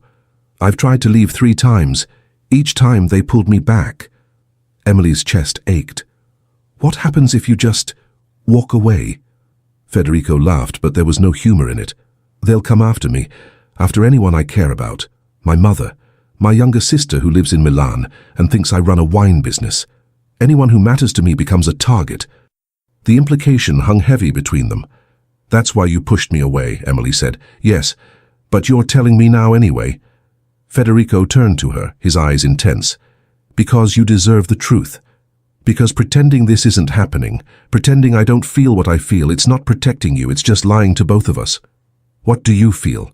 I've tried to leave 3 times. Each time they pulled me back. Emily's chest ached. What happens if you just walk away? Federico laughed, but there was no humor in it. They'll come after me, after anyone I care about. My mother, my younger sister who lives in Milan and thinks I run a wine business. Anyone who matters to me becomes a target. The implication hung heavy between them. That's why you pushed me away, Emily said. Yes, but you're telling me now anyway. Federico turned to her, his eyes intense. Because you deserve the truth. Because pretending this isn't happening, pretending I don't feel what I feel, it's not protecting you, it's just lying to both of us. What do you feel?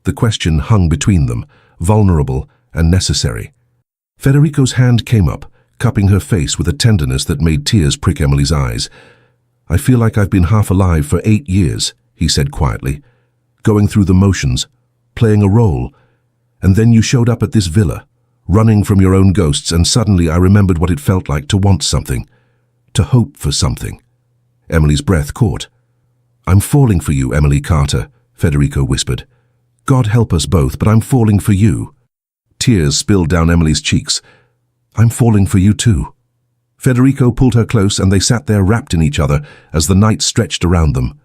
The question hung between them, vulnerable and necessary. Federico's hand came up, cupping her face with a tenderness that made tears prick Emily's eyes. I feel like I've been half alive for 8 years, he said quietly. Going through the motions, playing a role. And then you showed up at this villa, running from your own ghosts, and suddenly I remembered what it felt like to want something, to hope for something. Emily's breath caught. I'm falling for you, Emily Carter, Federico whispered. God help us both, but I'm falling for you. Tears spilled down Emily's cheeks. I'm falling for you too. Federico pulled her close, and they sat there wrapped in each other as the night stretched around them.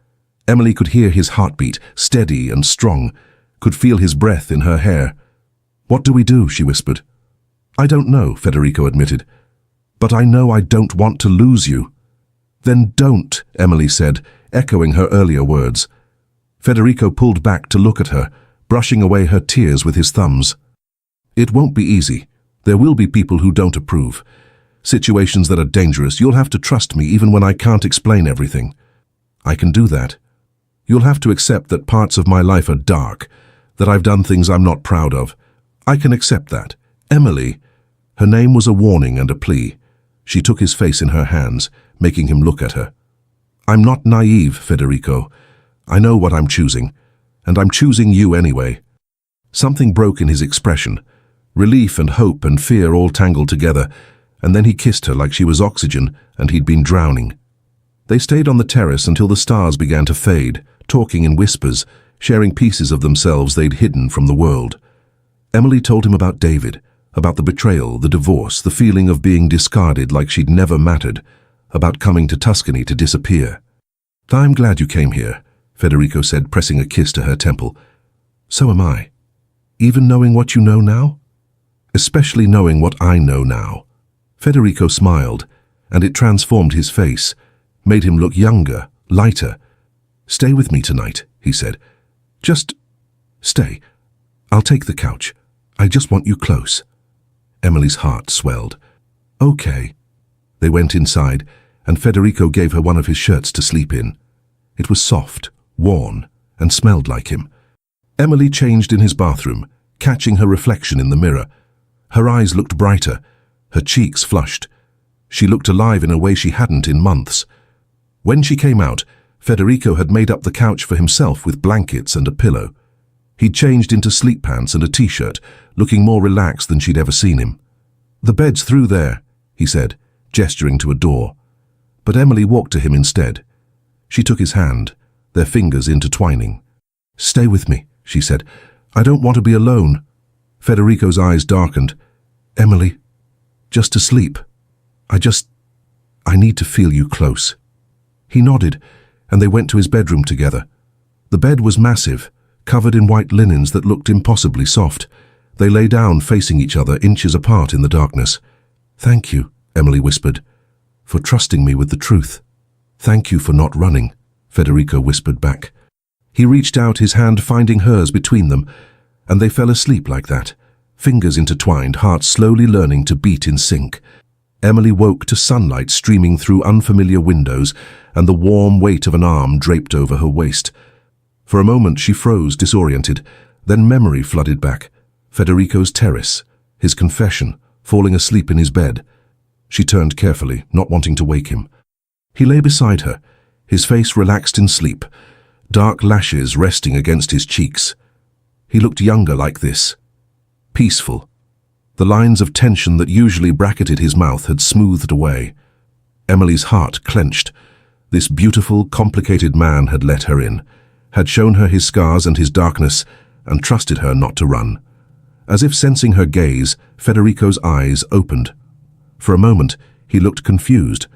Emily could hear his heartbeat, steady and strong, could feel his breath in her hair. What do we do? She whispered. I don't know, Federico admitted. But I know I don't want to lose you. Then don't, Emily said, echoing her earlier words. Federico pulled back to look at her, brushing away her tears with his thumbs. It won't be easy. There will be people who don't approve. Situations that are dangerous. You'll have to trust me even when I can't explain everything. I can do that. You'll have to accept that parts of my life are dark, that I've done things I'm not proud of. I can accept that. Emily. Her name was a warning and a plea. She took his face in her hands, making him look at her. I'm not naive, Federico. I know what I'm choosing, and I'm choosing you anyway. Something broke in his expression. Relief and hope and fear all tangled together, and then he kissed her like she was oxygen and he'd been drowning. They stayed on the terrace until the stars began to fade, talking in whispers, sharing pieces of themselves they'd hidden from the world. Emily told him about David, about the betrayal, the divorce, the feeling of being discarded like she'd never mattered, about coming to Tuscany to disappear. I'm glad you came here, Federico said, pressing a kiss to her temple. So am I. Even knowing what you know now? Especially knowing what I know now. Federico smiled, and it transformed his face, made him look younger, lighter. Stay with me tonight, he said. Just stay. I'll take the couch. I just want you close. Emily's heart swelled. Okay. They went inside, and Federico gave her one of his shirts to sleep in. It was soft, worn, and smelled like him. Emily changed in his bathroom, catching her reflection in the mirror. Her eyes looked brighter, her cheeks flushed. She looked alive in a way she hadn't in months. When she came out, Federico had made up the couch for himself with blankets and a pillow. He'd changed into sleep pants and a t-shirt, looking more relaxed than she'd ever seen him. The bed's through there, he said, gesturing to a door. But Emily walked to him instead. She took his hand, their fingers intertwining. Stay with me, she said. I don't want to be alone. Federico's eyes darkened. Emily, just to sleep. I need to feel you close. He nodded, and they went to his bedroom together. The bed was massive, covered in white linens that looked impossibly soft. They lay down facing each other, inches apart in the darkness. "Thank you," Emily whispered, "for trusting me with the truth." "Thank you for not running," Federico whispered back. He reached out, his hand finding hers between them, and they fell asleep like that, fingers intertwined, hearts slowly learning to beat in sync. Emily woke to sunlight streaming through unfamiliar windows and the warm weight of an arm draped over her waist. For a moment she froze, disoriented. Then memory flooded back. Federico's terrace, his confession, falling asleep in his bed. She turned carefully, not wanting to wake him. He lay beside her, his face relaxed in sleep, dark lashes resting against his cheeks. He looked younger like this, peaceful. The lines of tension that usually bracketed his mouth had smoothed away. Emily's heart clenched. This beautiful, complicated man had let her in, had shown her his scars and his darkness, and trusted her not to run. As if sensing her gaze, Federico's eyes opened. For a moment, he looked confused.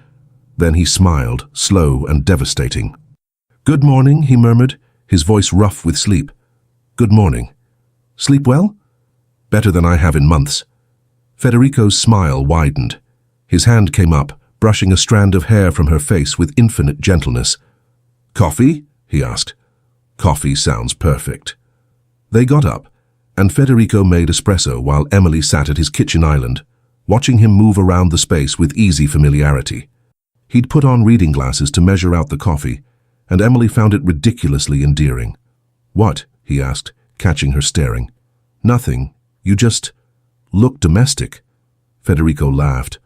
Then he smiled, slow and devastating. "Good morning," he murmured, his voice rough with sleep. "Good morning. Sleep well?" "Better than I have in months." Federico's smile widened. His hand came up, brushing a strand of hair from her face with infinite gentleness. "Coffee?" he asked. "Coffee sounds perfect." They got up, and Federico made espresso while Emily sat at his kitchen island, watching him move around the space with easy familiarity. He'd put on reading glasses to measure out the coffee, and Emily found it ridiculously endearing. "What?" he asked, catching her staring. "Nothing. You just look domestic." Federico laughed.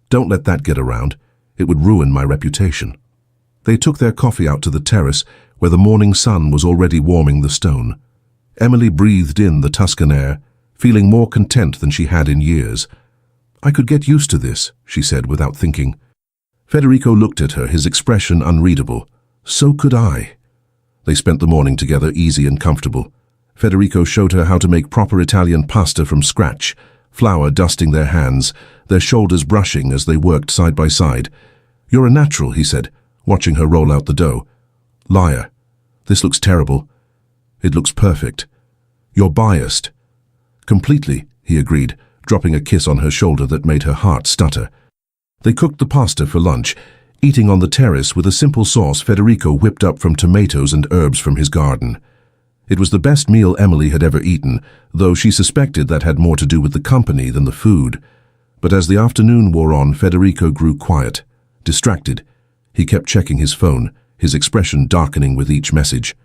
"Don't let that get around. It would ruin my reputation." They took their coffee out to the terrace, where the morning sun was already warming the stone. Emily breathed in the Tuscan air, feeling more content than she had in years. "I could get used to this," she said without thinking. Federico looked at her, his expression unreadable. "So could I." They spent the morning together, easy and comfortable. Federico showed her how to make proper Italian pasta from scratch, flour dusting their hands, their shoulders brushing as they worked side by side. "You're a natural," he said, watching her roll out the dough. "Liar. This looks terrible." "It looks perfect." "You're biased." "Completely," he agreed, dropping a kiss on her shoulder that made her heart stutter. They cooked the pasta for lunch, eating on the terrace with a simple sauce Federico whipped up from tomatoes and herbs from his garden. It was the best meal Emily had ever eaten, though she suspected that had more to do with the company than the food. But as the afternoon wore on, Federico grew quiet, distracted. He kept checking his phone, his expression darkening with each message.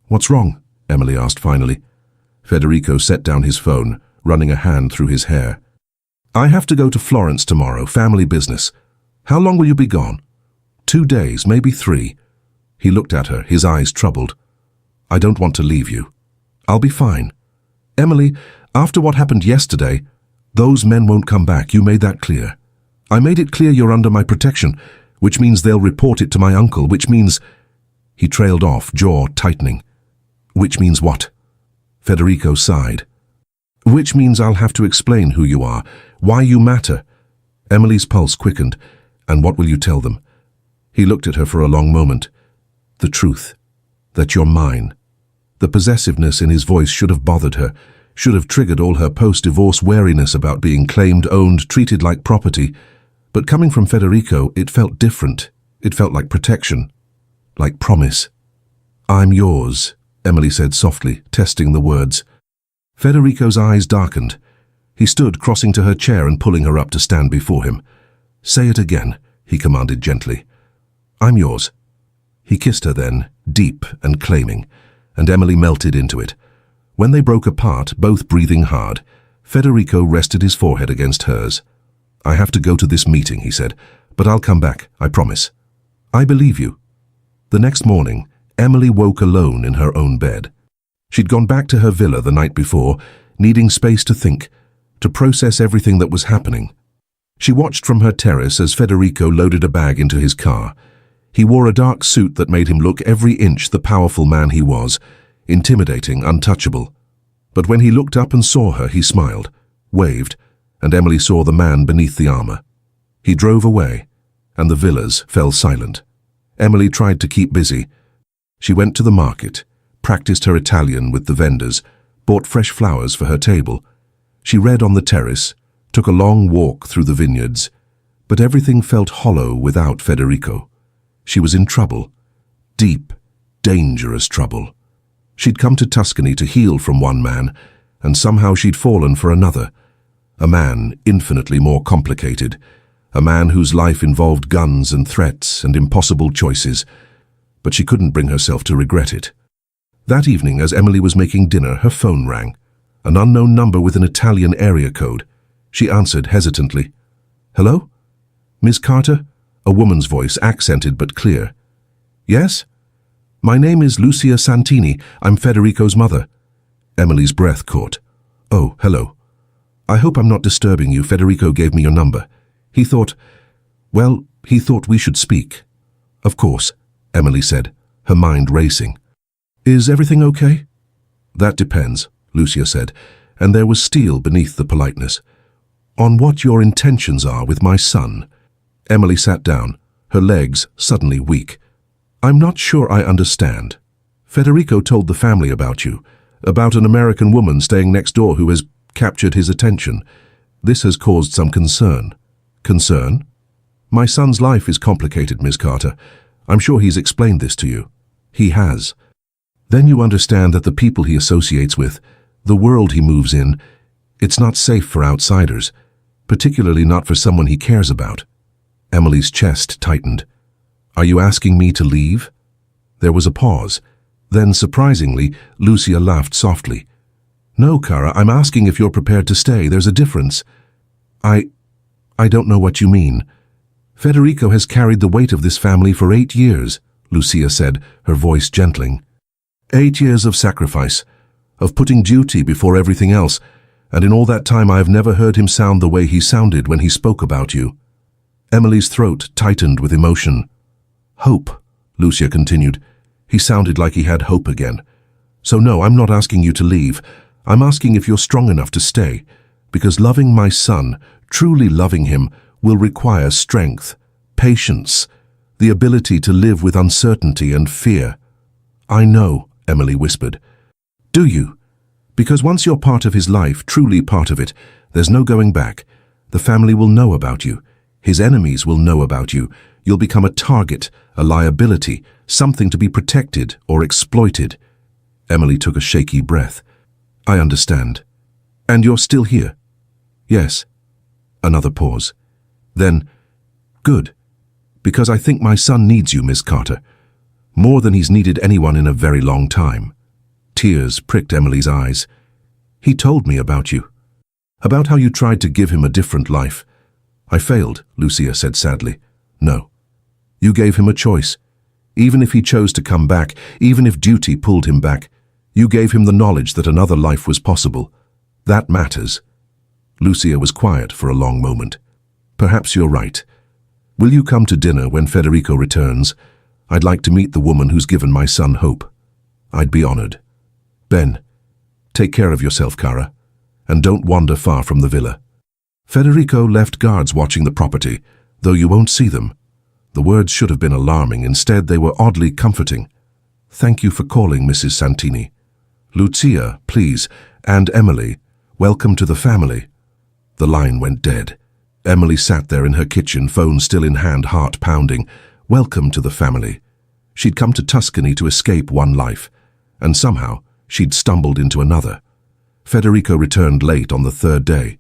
"What's wrong?" Emily asked finally. Federico set down his phone, running a hand through his hair. "I have to go to Florence tomorrow, family business. How long will you be gone?" 2 days, maybe 3. He looked at her, his eyes troubled. "I don't want to leave you." "I'll be fine." "Emily, after what happened yesterday, those men won't come back. You made that clear." "I made it clear you're under my protection, which means they'll report it to my uncle, which means—" He trailed off, jaw tightening. "Which means what?" Federico sighed. "Which means I'll have to explain who you are, why you matter." Emily's pulse quickened. "And what will you tell them?" He looked at her for a long moment. "The truth. That you're mine." The possessiveness in his voice should have bothered her, should have triggered all her post-divorce wariness about being claimed, owned, treated like property. But coming from Federico, it felt different. It felt like protection, like promise. "I'm yours," Emily said softly, testing the words. Federico's eyes darkened. He stood, crossing to her chair and pulling her up to stand before him. "Say it again," he commanded gently. "I'm yours." He kissed her then, deep and claiming, and Emily melted into it. When they broke apart, both breathing hard, Federico rested his forehead against hers. "I have to go to this meeting," he said, "but I'll come back, I promise." "I believe you." The next morning, Emily woke alone in her own bed. She'd gone back to her villa the night before, needing space to think, to process everything that was happening. She watched from her terrace as Federico loaded a bag into his car. He wore a dark suit that made him look every inch the powerful man he was, intimidating, untouchable. But when he looked up and saw her, he smiled, waved, and Emily saw the man beneath the armor. He drove away, and the villas fell silent. Emily tried to keep busy. She went to the market, practiced her Italian with the vendors, bought fresh flowers for her table. She read on the terrace, took a long walk through the vineyards, but everything felt hollow without Federico. She was in trouble. Deep, dangerous trouble. She'd come to Tuscany to heal from one man, and somehow she'd fallen for another. A man infinitely more complicated. A man whose life involved guns and threats and impossible choices. But she couldn't bring herself to regret it. That evening, as Emily was making dinner, her phone rang. An unknown number with an Italian area code. She answered hesitantly. "Hello? Miss Carter?" A woman's voice, accented but clear. "Yes? My name is Lucia Santini. I'm Federico's mother." Emily's breath caught. "Oh, hello. I hope I'm not disturbing you. Federico gave me your number. He thought we should speak." "Of course," Emily said, her mind racing. "Is everything okay?" "That depends," Lucia said, and there was steel beneath the politeness. "On what your intentions are with my son." Emily sat down, her legs suddenly weak. "I'm not sure I understand. Federico told the family about you, about an American woman staying next door who has captured his attention. This has caused some concern." "Concern? My son's life is complicated, Miss Carter. I'm sure he's explained this to you." "He has." "Then you understand that the people he associates with, the world he moves in, it's not safe for outsiders, particularly not for someone he cares about." Emily's chest tightened. "Are you asking me to leave?" There was a pause. Then, surprisingly, Lucia laughed softly. "No, Cara, I'm asking if you're prepared to stay. There's a difference." I don't know what you mean." "Federico has carried the weight of this family for 8 years, Lucia said, her voice gentling. 8 years of sacrifice, of putting duty before everything else, and in all that time I have never heard him sound the way he sounded when he spoke about you." Emily's throat tightened with emotion. "Hope," Lucia continued. "He sounded like he had hope again. So no, I'm not asking you to leave. I'm asking if you're strong enough to stay, because loving my son, truly loving him, will require strength, patience, the ability to live with uncertainty and fear." "I know," Emily whispered. "Do you? Because once you're part of his life, truly part of it, there's no going back. The family will know about you. His enemies will know about you. You'll become a target, a liability, something to be protected or exploited." Emily took a shaky breath. "I understand. And you're still here?" "Yes." Another pause. Then, "Good. Because I think my son needs you, Miss Carter. More than he's needed anyone in a very long time." Tears pricked Emily's eyes. "He told me about you. About how you tried to give him a different life." "I failed," Lucia said sadly. "No. You gave him a choice. Even if he chose to come back, even if duty pulled him back, you gave him the knowledge that another life was possible. That matters." Lucia was quiet for a long moment. "Perhaps you're right. Will you come to dinner when Federico returns? I'd like to meet the woman who's given my son hope. I'd be honored. Ben, take care of yourself, Cara, and don't wander far from the villa." Federico left guards watching the property, though you won't see them. The words should have been alarming. Instead, they were oddly comforting. "Thank you for calling, Mrs. Santini. Lucia, please, and Emily, welcome to the family." The line went dead. Emily sat there in her kitchen, phone still in hand, heart pounding. Welcome to the family. She'd come to Tuscany to escape one life, and somehow she'd stumbled into another. Federico returned late on the third day.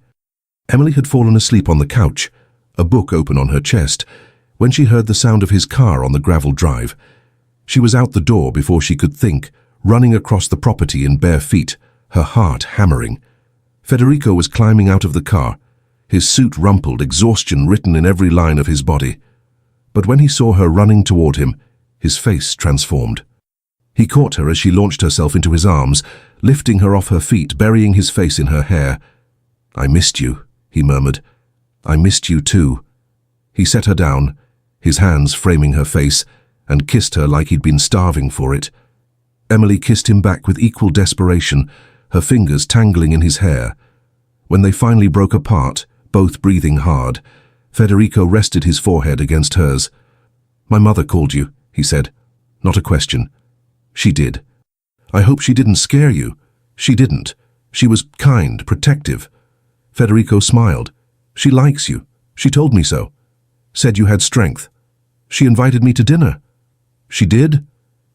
Emily had fallen asleep on the couch, a book open on her chest, when she heard the sound of his car on the gravel drive. She was out the door before she could think, running across the property in bare feet, her heart hammering. Federico was climbing out of the car, his suit rumpled, exhaustion written in every line of his body. But when he saw her running toward him, his face transformed. He caught her as she launched herself into his arms, lifting her off her feet, burying his face in her hair. "I missed you," he murmured. "I missed you too." He set her down, his hands framing her face, and kissed her like he'd been starving for it. Emily kissed him back with equal desperation, her fingers tangling in his hair. When they finally broke apart, both breathing hard, Federico rested his forehead against hers. "My mother called you," he said. "Not a question." "She did." I hope she didn't scare you. She didn't. She was kind, protective. Federico smiled. She likes you. She told me so. Said you had strength. She invited me to dinner. She did?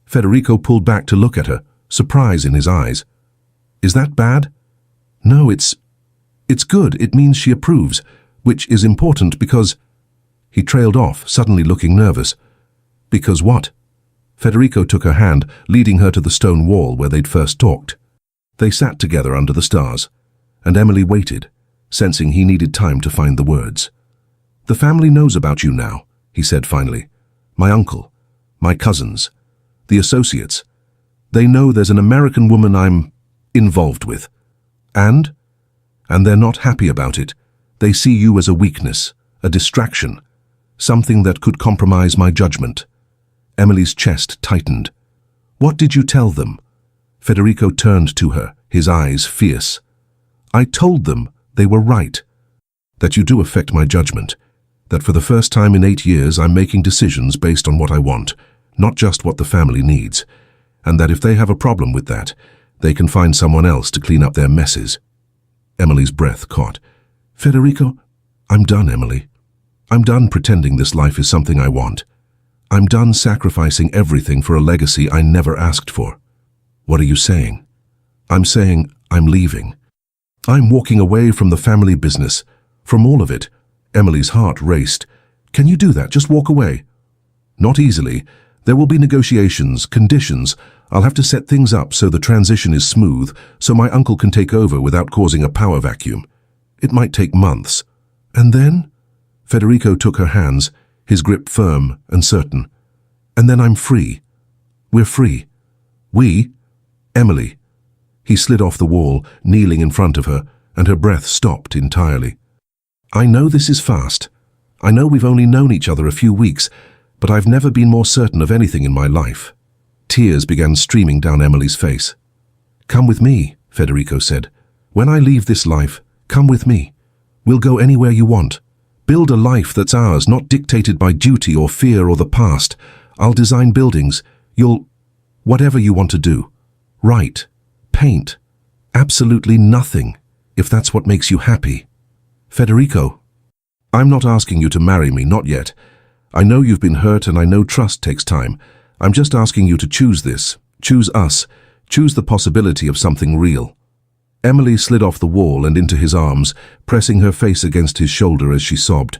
Federico pulled back to look at her, surprise in his eyes. Is that bad? No, it's good. It means she approves, which is important because... He trailed off, suddenly looking nervous. Because what? Federico took her hand, leading her to the stone wall where they'd first talked. They sat together under the stars, and Emily waited, sensing he needed time to find the words. The family knows about you now, he said finally. My uncle, my cousins, the associates. They know there's an American woman I'm involved with. And they're not happy about it. They see you as a weakness, a distraction, something that could compromise my judgment. Emily's chest tightened. What did you tell them? Federico turned to her, his eyes fierce. I told them they were right. That you do affect my judgment. That for the first time in 8 years I'm making decisions based on what I want, not just what the family needs. And that if they have a problem with that, they can find someone else to clean up their messes. Emily's breath caught. Federico, I'm done, Emily. I'm done pretending this life is something I want. I'm done sacrificing everything for a legacy I never asked for. What are you saying? I'm saying I'm leaving. I'm walking away from the family business, from all of it. Emily's heart raced. Can you do that? Just walk away? Not easily. There will be negotiations, conditions. I'll have to set things up so the transition is smooth, so my uncle can take over without causing a power vacuum. It might take months. And then? Federico took her hands, his grip firm and certain. And then I'm free. We're free. We? Emily. He slid off the wall, kneeling in front of her, and her breath stopped entirely. I know this is fast. I know we've only known each other a few weeks, but I've never been more certain of anything in my life. Tears began streaming down Emily's face. Come with me, Federico said. When I leave this life, come with me. We'll go anywhere you want. Build a life that's ours, not dictated by duty or fear or the past. I'll design buildings. You'll... whatever you want to do. Write. Paint. Absolutely nothing, if that's what makes you happy. Federico, I'm not asking you to marry me, not yet. I know you've been hurt and I know trust takes time. I'm just asking you to choose this. Choose us. Choose the possibility of something real. Emily slid off the wall and into his arms, pressing her face against his shoulder as she sobbed.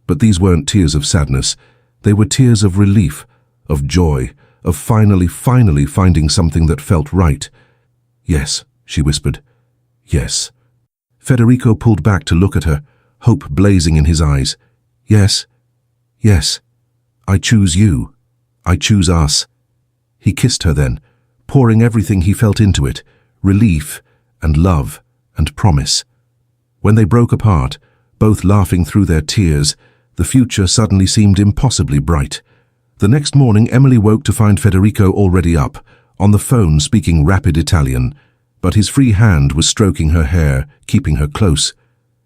But these weren't tears of sadness. They were tears of relief, of joy, of finally finding something that felt right. Yes, she whispered. Yes. Federico pulled back to look at her, hope blazing in his eyes. Yes. Yes. I choose you. I choose us. He kissed her then, pouring everything he felt into it, relief and love and promise. When they broke apart, both laughing through their tears, the future suddenly seemed impossibly bright. The next morning, Emily woke to find Federico already up, on the phone speaking rapid Italian, but his free hand was stroking her hair, keeping her close.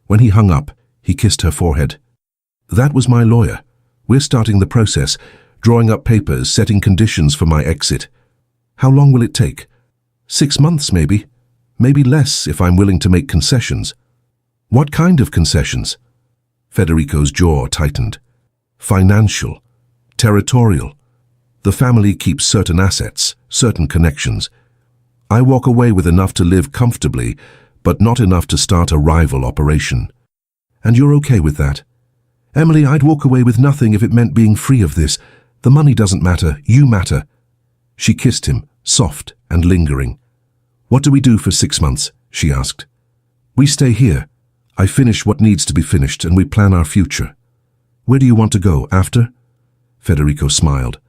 When he hung up, he kissed her forehead. That was my lawyer. We're starting the process, drawing up papers, setting conditions for my exit. How long will it take? 6 months, maybe. Maybe less if I'm willing to make concessions. What kind of concessions? Federico's jaw tightened. Financial. Territorial. The family keeps certain assets, certain connections. I walk away with enough to live comfortably, but not enough to start a rival operation. And you're okay with that? Emily, I'd walk away with nothing if it meant being free of this. The money doesn't matter, you matter. She kissed him, soft and lingering. What do we do for 6 months? She asked. We stay here. I finish what needs to be finished and we plan our future. Where do you want to go after? Federico smiled.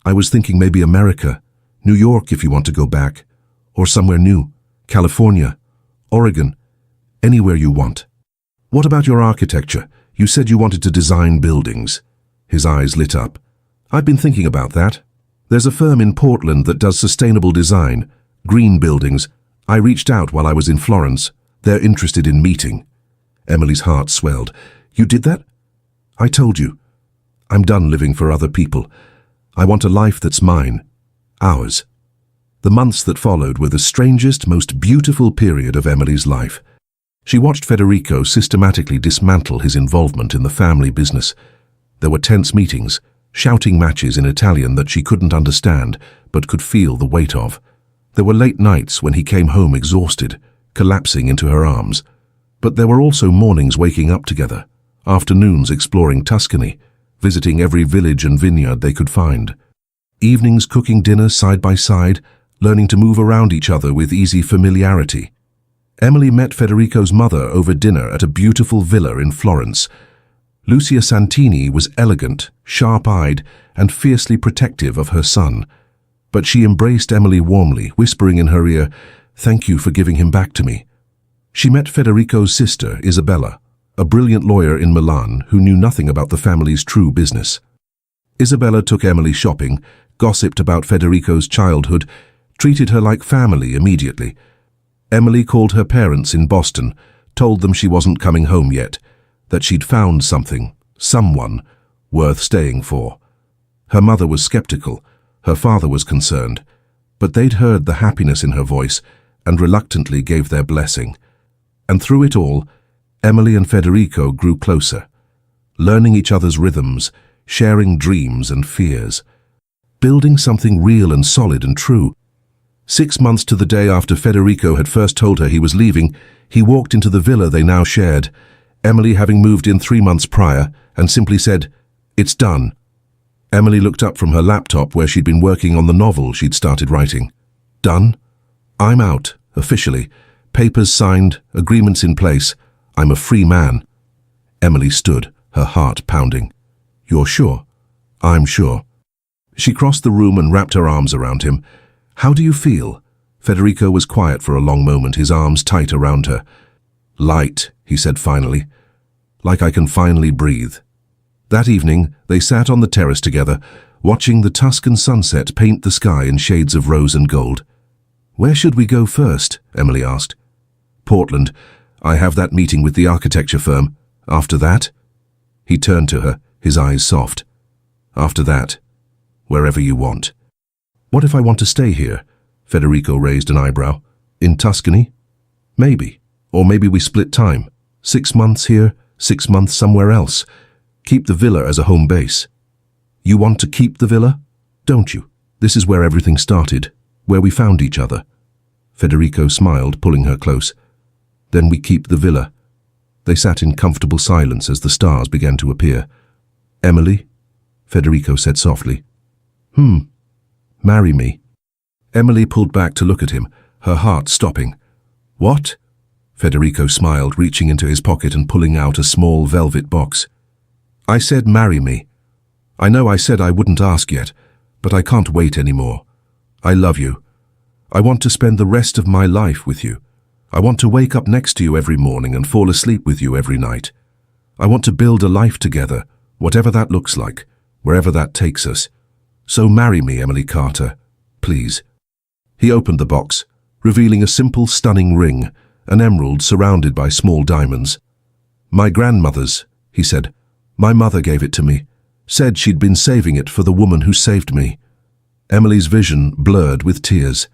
I was thinking maybe America, New York if you want to go back, or somewhere new, California, Oregon, anywhere you want. What about your architecture? You said you wanted to design buildings. His eyes lit up. I've been thinking about that. There's a firm in Portland that does sustainable design, green buildings. I reached out while I was in Florence. They're interested in meeting. Emily's heart swelled. You did that? I told you. I'm done living for other people. I want a life that's mine. Ours. The months that followed were the strangest, most beautiful period of Emily's life. She watched Federico systematically dismantle his involvement in the family business. There were tense meetings, shouting matches in Italian that she couldn't understand but could feel the weight of. There were late nights when he came home exhausted, collapsing into her arms. But there were also mornings waking up together, afternoons exploring Tuscany, visiting every village and vineyard they could find. Evenings cooking dinner side by side, learning to move around each other with easy familiarity. Emily met Federico's mother over dinner at a beautiful villa in Florence. Lucia Santini was elegant, sharp-eyed, and fiercely protective of her son. But she embraced Emily warmly, whispering in her ear, "Thank you for giving him back to me." She met Federico's sister, Isabella, a brilliant lawyer in Milan who knew nothing about the family's true business. Isabella took Emily shopping, gossiped about Federico's childhood, treated her like family immediately. Emily called her parents in Boston, told them she wasn't coming home yet, that she'd found something, someone, worth staying for. Her mother was skeptical, her father was concerned, but they'd heard the happiness in her voice and reluctantly gave their blessing. And through it all, Emily and Federico grew closer, learning each other's rhythms, sharing dreams and fears, building something real and solid and true. 6 months to the day after Federico had first told her he was leaving, he walked into the villa they now shared, Emily having moved in 3 months prior, and simply said, "It's done." Emily looked up from her laptop where she'd been working on the novel she'd started writing. "Done? I'm out, officially. Papers signed, agreements in place. I'm a free man." Emily stood, her heart pounding. "You're sure?" "I'm sure." She crossed the room and wrapped her arms around him. "How do you feel?" Federico was quiet for a long moment, his arms tight around her. "Light," he said finally. "Like I can finally breathe." That evening, they sat on the terrace together, watching the Tuscan sunset paint the sky in shades of rose and gold. "Where should we go first?" Emily asked. "Portland. I have that meeting with the architecture firm. After that?" He turned to her, his eyes soft. "After that, wherever you want." "What if I want to stay here?" Federico raised an eyebrow. "In Tuscany?" "Maybe. Or maybe we split time. 6 months here, 6 months somewhere else. Keep the villa as a home base." "You want to keep the villa? Don't you? This is where everything started, where we found each other." Federico smiled, pulling her close. "Then we keep the villa." They sat in comfortable silence as the stars began to appear. "Emily," Federico said softly. "Marry me." Emily pulled back to look at him, her heart stopping. "What?" Federico smiled, reaching into his pocket and pulling out a small velvet box. "I said marry me. I know I said I wouldn't ask yet, but I can't wait anymore. I love you. I want to spend the rest of my life with you. I want to wake up next to you every morning and fall asleep with you every night. I want to build a life together, whatever that looks like, wherever that takes us. So marry me, Emily Carter, please." He opened the box, revealing a simple, stunning ring, an emerald surrounded by small diamonds. "My grandmother's," he said. "My mother gave it to me, said she'd been saving it for the woman who saved me." Emily's vision blurred with tears.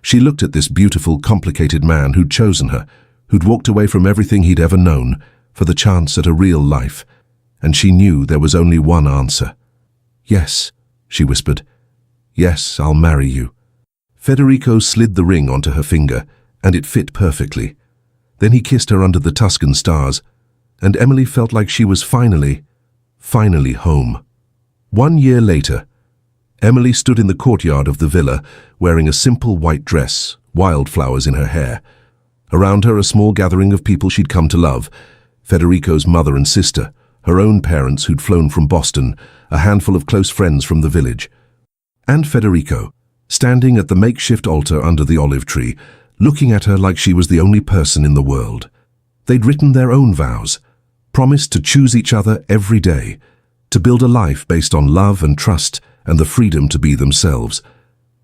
She looked at this beautiful, complicated man who'd chosen her, who'd walked away from everything he'd ever known for the chance at a real life, and she knew there was only one answer. "Yes," she whispered. "Yes, I'll marry you." Federico slid the ring onto her finger, and it fit perfectly. Then he kissed her under the Tuscan stars, and Emily felt like she was finally home. 1 year later, Emily stood in the courtyard of the villa, wearing a simple white dress, wildflowers in her hair. Around her a small gathering of people she'd come to love, Federico's mother and sister, her own parents who'd flown from Boston, a handful of close friends from the village. And Federico, standing at the makeshift altar under the olive tree, looking at her like she was the only person in the world. They'd written their own vows, promised to choose each other every day, to build a life based on love and trust and the freedom to be themselves.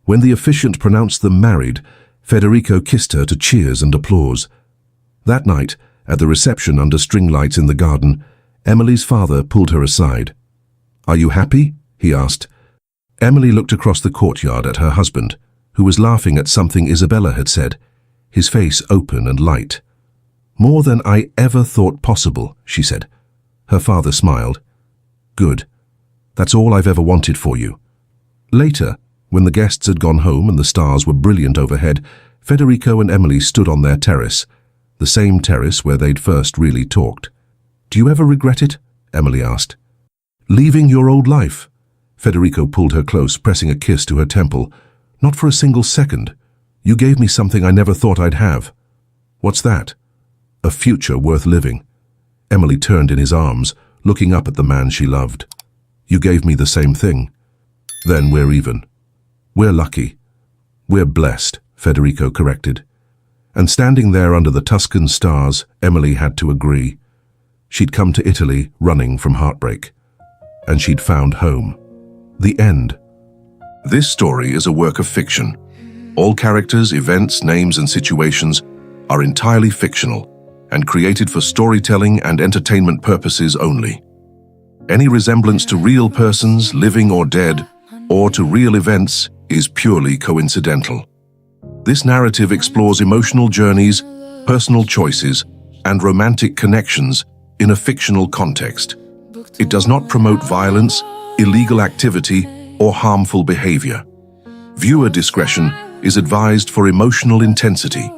When the officiant pronounced them married, Federico kissed her to cheers and applause. That night, at the reception under string lights in the garden, Emily's father pulled her aside. "Are you happy?" he asked. Emily looked across the courtyard at her husband, who was laughing at something Isabella had said, his face open and light. "More than I ever thought possible," she said. Her father smiled. "Good. That's all I've ever wanted for you." Later, when the guests had gone home and the stars were brilliant overhead, Federico and Emily stood on their terrace, the same terrace where they'd first really talked. "Do you ever regret it?" Emily asked. "Leaving your old life?" Federico pulled her close, pressing a kiss to her temple. "Not for a single second. You gave me something I never thought I'd have." "What's that?" "A future worth living." Emily turned in his arms, looking up at the man she loved. "You gave me the same thing." "Then we're even." "We're lucky." "We're blessed," Federico corrected. And standing there under the Tuscan stars, Emily had to agree. She'd come to Italy running from heartbreak. And she'd found home. The end. This story is a work of fiction. All characters, events, names, and situations are entirely fictional and created for storytelling and entertainment purposes only. Any resemblance to real persons, living or dead, or to real events is purely coincidental. This narrative explores emotional journeys, personal choices, and romantic connections in a fictional context. It does not promote violence, illegal activity, or harmful behavior. Viewer discretion is advised for emotional intensity.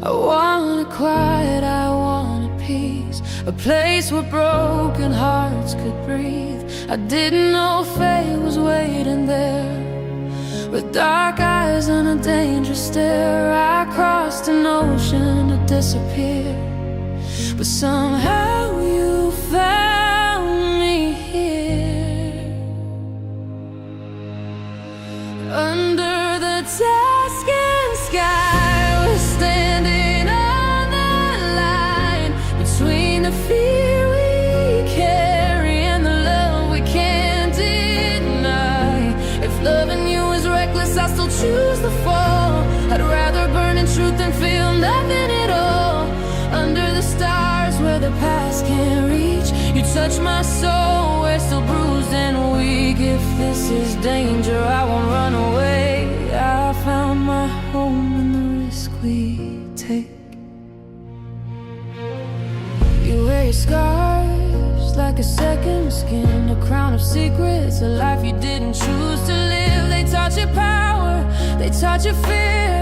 I want a quiet, I want a peace, a place where broken hearts could breathe. I didn't know fate was waiting there, with dark eyes and a dangerous stare. I crossed an ocean to disappear, but somehow you found me here. Under the Tuscan sky, we're standing on the line between the fear we carry and the love we can't deny. If loving you is reckless, I still choose the fall. I'd rather burn in truth than feel nothing at all. Under the stars where the past can't reach, you touch my soul, we're still bruised and weak. If this is danger, I won't run away. I found my home in the risk we take. You wear your scars like a second skin, a crown of secrets, a life you didn't choose to live. They taught you power, they taught you fear,